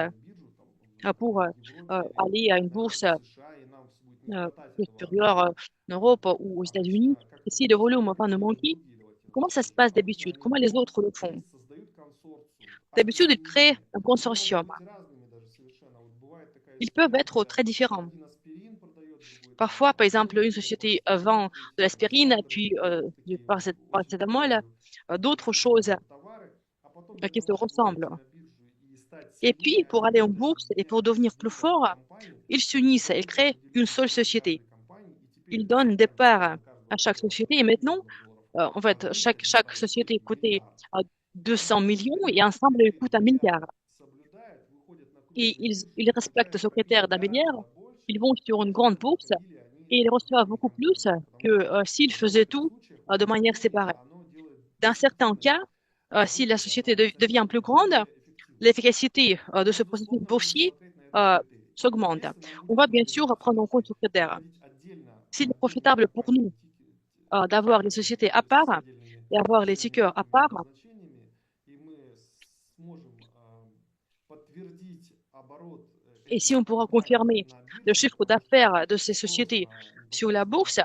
pour aller à une bourse plus supérieure en Europe ou aux États-Unis, et si le volume va nous manquer, comment ça se passe d'habitude? Comment les autres le font? D'habitude, ils créent un consortium. Ils peuvent être très différents. Parfois, par exemple, une société vend de l'aspirine, puis du paracétamol, d'autres choses qui se ressemblent. Et puis, pour aller en bourse et pour devenir plus fort, ils s'unissent, ils créent une seule société. Ils donnent des parts à chaque société. Et maintenant, en fait, chaque société coûtait 200 millions et ensemble, ils coûtent 1 milliard. Et ils respectent ce critère d'un milliard. Ils vont sur une grande bourse et ils reçoivent beaucoup plus que s'ils faisaient tout de manière séparée. Dans certains cas, si la société devient plus grande, l'efficacité de ce processus boursier s'augmente. On va bien sûr prendre en compte ce critère. S'il est profitable pour nous d'avoir les sociétés à part et avoir les tickers à part, et si on pourra confirmer le chiffre d'affaires de ces sociétés sur la bourse,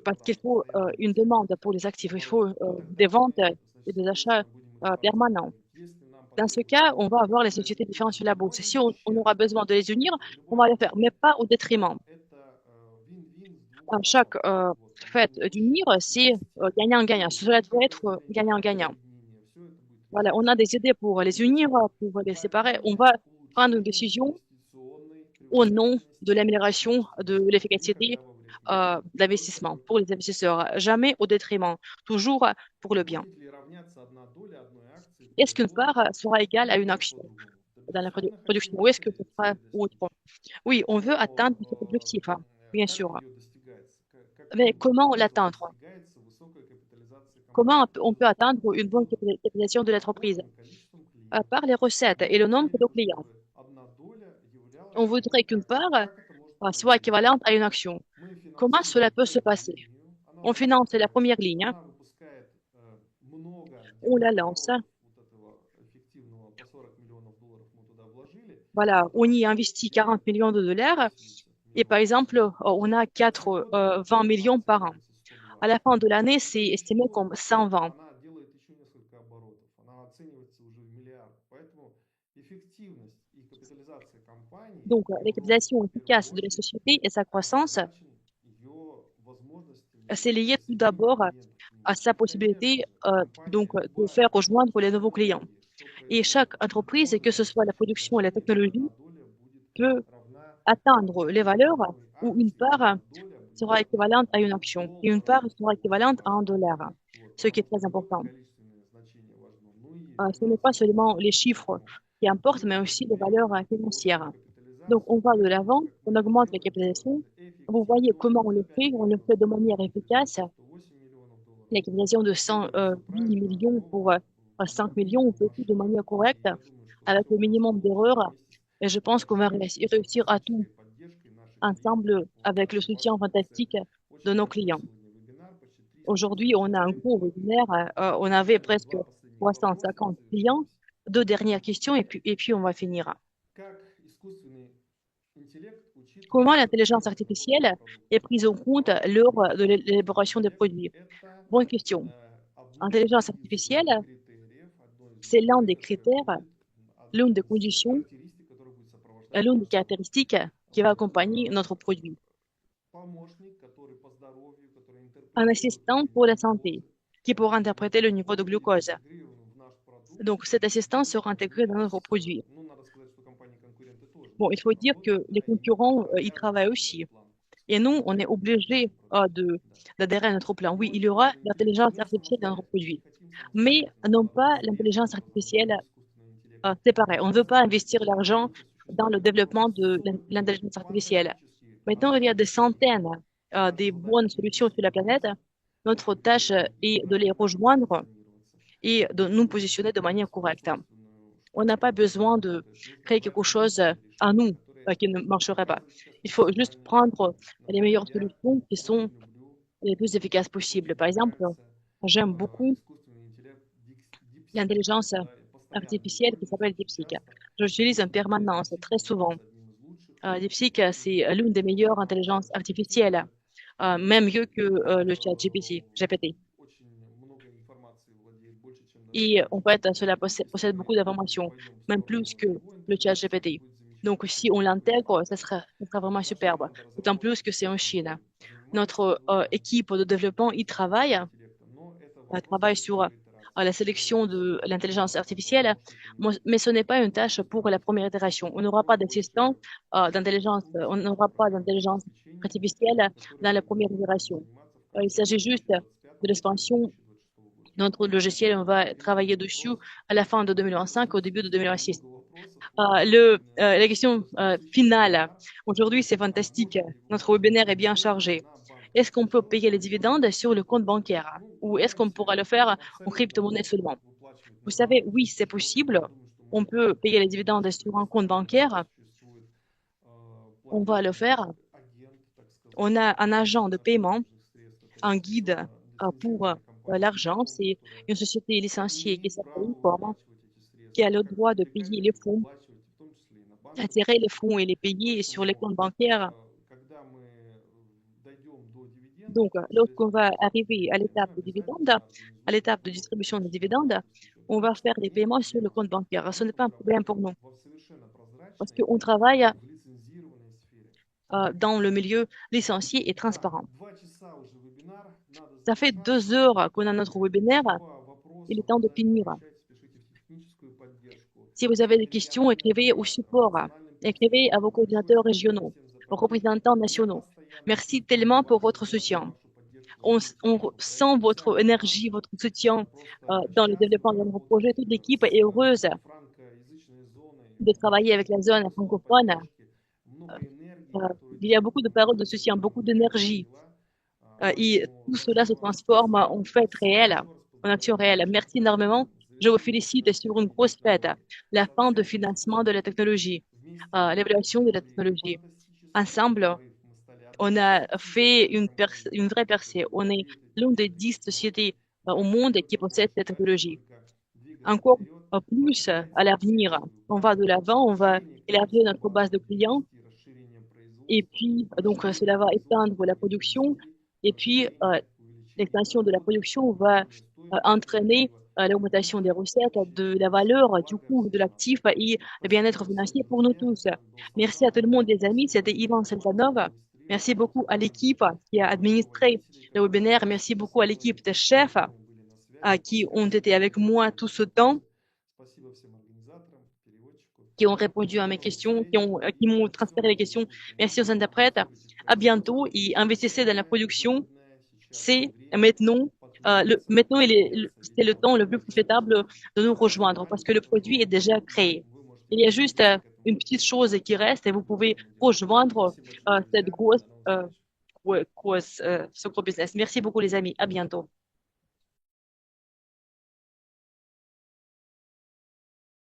parce qu'il faut une demande pour les actifs, il faut des ventes et des achats permanents. Dans ce cas, on va avoir les sociétés différentes sur la bourse. Si on aura besoin de les unir, on va les faire, mais pas au détriment. À chaque fait d'unir, c'est gagnant-gagnant. Cela doit être gagnant-gagnant. Voilà, on a des idées pour les unir, pour les séparer. On va prendre une décision au nom de l'amélioration de l'efficacité d'investissement pour les investisseurs, jamais au détriment, toujours pour le bien. Est-ce qu'une part sera égale à une action dans la production ou est-ce que ce sera autre? Oui, on veut atteindre cet objectif, hein, bien sûr. Mais comment l'atteindre? Comment on peut atteindre une bonne capitalisation de l'entreprise? Par les recettes et le nombre de clients. On voudrait qu'une part soit équivalente à une action. Comment cela peut se passer? On finance la première ligne, on la lance, voilà, on y investit 40 millions de dollars et par exemple, on a 20 millions par an. À la fin de l'année, c'est estimé comme 120. она делает еще несколько оборотов, она оценивается уже в миллиард. Поэтому эффективность и капитализация компании Donc, la capitalisation в первую efficace de la очередь société et sa croissance, обозначен ее возможностями c'est lié tout присоединения d'abord клиентов к ней. à sa possibilité donc, de faire rejoindre les nouveaux clients. Et chaque entreprise, que ce soit la production et la technologie, peut atteindre les valeurs où une part sera équivalente à une action et une part sera équivalente à $1, ce qui est très important. Ce n'est pas seulement les chiffres qui importent, mais aussi les valeurs financières. Donc, on va de l'avant, on augmente la capitalisation. Vous voyez comment on le fait de manière efficace. La capitalisation de 108 millions pour 5 millions, on fait tout de manière correcte, avec le minimum d'erreurs. Et je pense qu'on va réussir à tout ensemble avec le soutien fantastique de nos clients. Aujourd'hui, on a un gros webinaire. On avait presque 350 clients. 2 dernières questions et puis on va finir. Comment l'intelligence artificielle est prise en compte lors de l'élaboration des produits? Bonne question. L'intelligence artificielle, c'est l'un des critères, l'une des conditions, l'une des caractéristiques qui va accompagner notre produit. Un assistant pour la santé qui pourra interpréter le niveau de glucose. Donc, cet assistant sera intégré dans notre produit. Bon, il faut dire que les concurrents y travaillent aussi. Et nous, on est obligé d'adhérer à notre plan. Oui, il y aura l'intelligence artificielle dans notre produit, mais non pas l'intelligence artificielle séparée. On ne veut pas investir l'argent dans le développement de l'intelligence artificielle. Maintenant, il y a des centaines de bonnes solutions sur la planète. Notre tâche est de les rejoindre et de nous positionner de manière correcte. On n'a pas besoin de créer quelque chose à nous qui ne marcherait pas. Il faut juste prendre les meilleures solutions qui sont les plus efficaces possibles. Par exemple, j'aime beaucoup l'intelligence artificielle qui s'appelle DeepSeek. J'utilise en permanence, très souvent. DeepSeek, c'est l'une des meilleures intelligences artificielles, même mieux que le chat GPT. Et en fait, cela possède beaucoup d'informations, même plus que le chat GPT. Donc, si on l'intègre, ça sera vraiment superbe. D'autant plus que c'est en Chine. Notre équipe de développement y travaille sur la sélection de l'intelligence artificielle, mais ce n'est pas une tâche pour la première itération. On n'aura pas d'assistant d'intelligence, on n'aura pas d'intelligence artificielle dans la première itération. Il s'agit juste de l'expansion notre logiciel, on va travailler dessus à la fin de 2025, au début de 2026. La question finale. Aujourd'hui, c'est fantastique. Notre webinaire est bien chargé. Est-ce qu'on peut payer les dividendes sur le compte bancaire ou est-ce qu'on pourra le faire en crypto-monnaie seulement? Vous savez, oui, c'est possible. On peut payer les dividendes sur un compte bancaire. On va le faire. On a un agent de paiement, un guide pour l'argent. C'est une société licenciée qui s'appelle Inform, qui a le droit de payer les fonds, attirer les fonds et les payer sur les comptes bancaires. Donc, lorsqu'on va arriver à l'étape de dividende, à l'étape de distribution des dividendes, on va faire les paiements sur le compte bancaire. Ce n'est pas un problème pour nous parce qu'on travaille dans le milieu licencié et transparent. Ça fait 2 heures qu'on a notre webinaire. Il est temps de finir. Si vous avez des questions, écrivez au support. Écrivez à vos coordinateurs régionaux, aux représentants nationaux. Merci tellement pour votre soutien. On sent votre énergie, votre soutien dans le développement de notre projet. Toute l'équipe est heureuse de travailler avec la zone francophone. Il y a beaucoup de paroles de soutien, beaucoup d'énergie. Et tout cela se transforme en fait réel, en action réelle. Merci énormément. Je vous félicite sur une grosse fête, la fin de financement de la technologie, l'évaluation de la technologie. Ensemble, on a fait une vraie percée. On est l'une des 10 sociétés au monde qui possèdent cette technologie. Encore plus à l'avenir. On va de l'avant, on va élargir notre base de clients. Et puis, donc, cela va étendre la production. Et puis, l'extension de la production va entraîner l'augmentation des recettes, de la valeur, du coût de l'actif et le bien-être financier pour nous tous. Merci à tout le monde, les amis. C'était Ivan Seltanov. Merci beaucoup à l'équipe qui a administré le webinaire. Merci beaucoup à l'équipe des chefs qui ont été avec moi tout ce temps, qui ont répondu à mes questions, qui m'ont transféré les questions. Merci aux interprètes. À bientôt et investissez dans la production. C'est maintenant, c'est le temps le plus profitable de nous rejoindre parce que le produit est déjà créé. Il y a juste une petite chose qui reste et vous pouvez rejoindre ce gros business. Merci beaucoup les amis. À bientôt.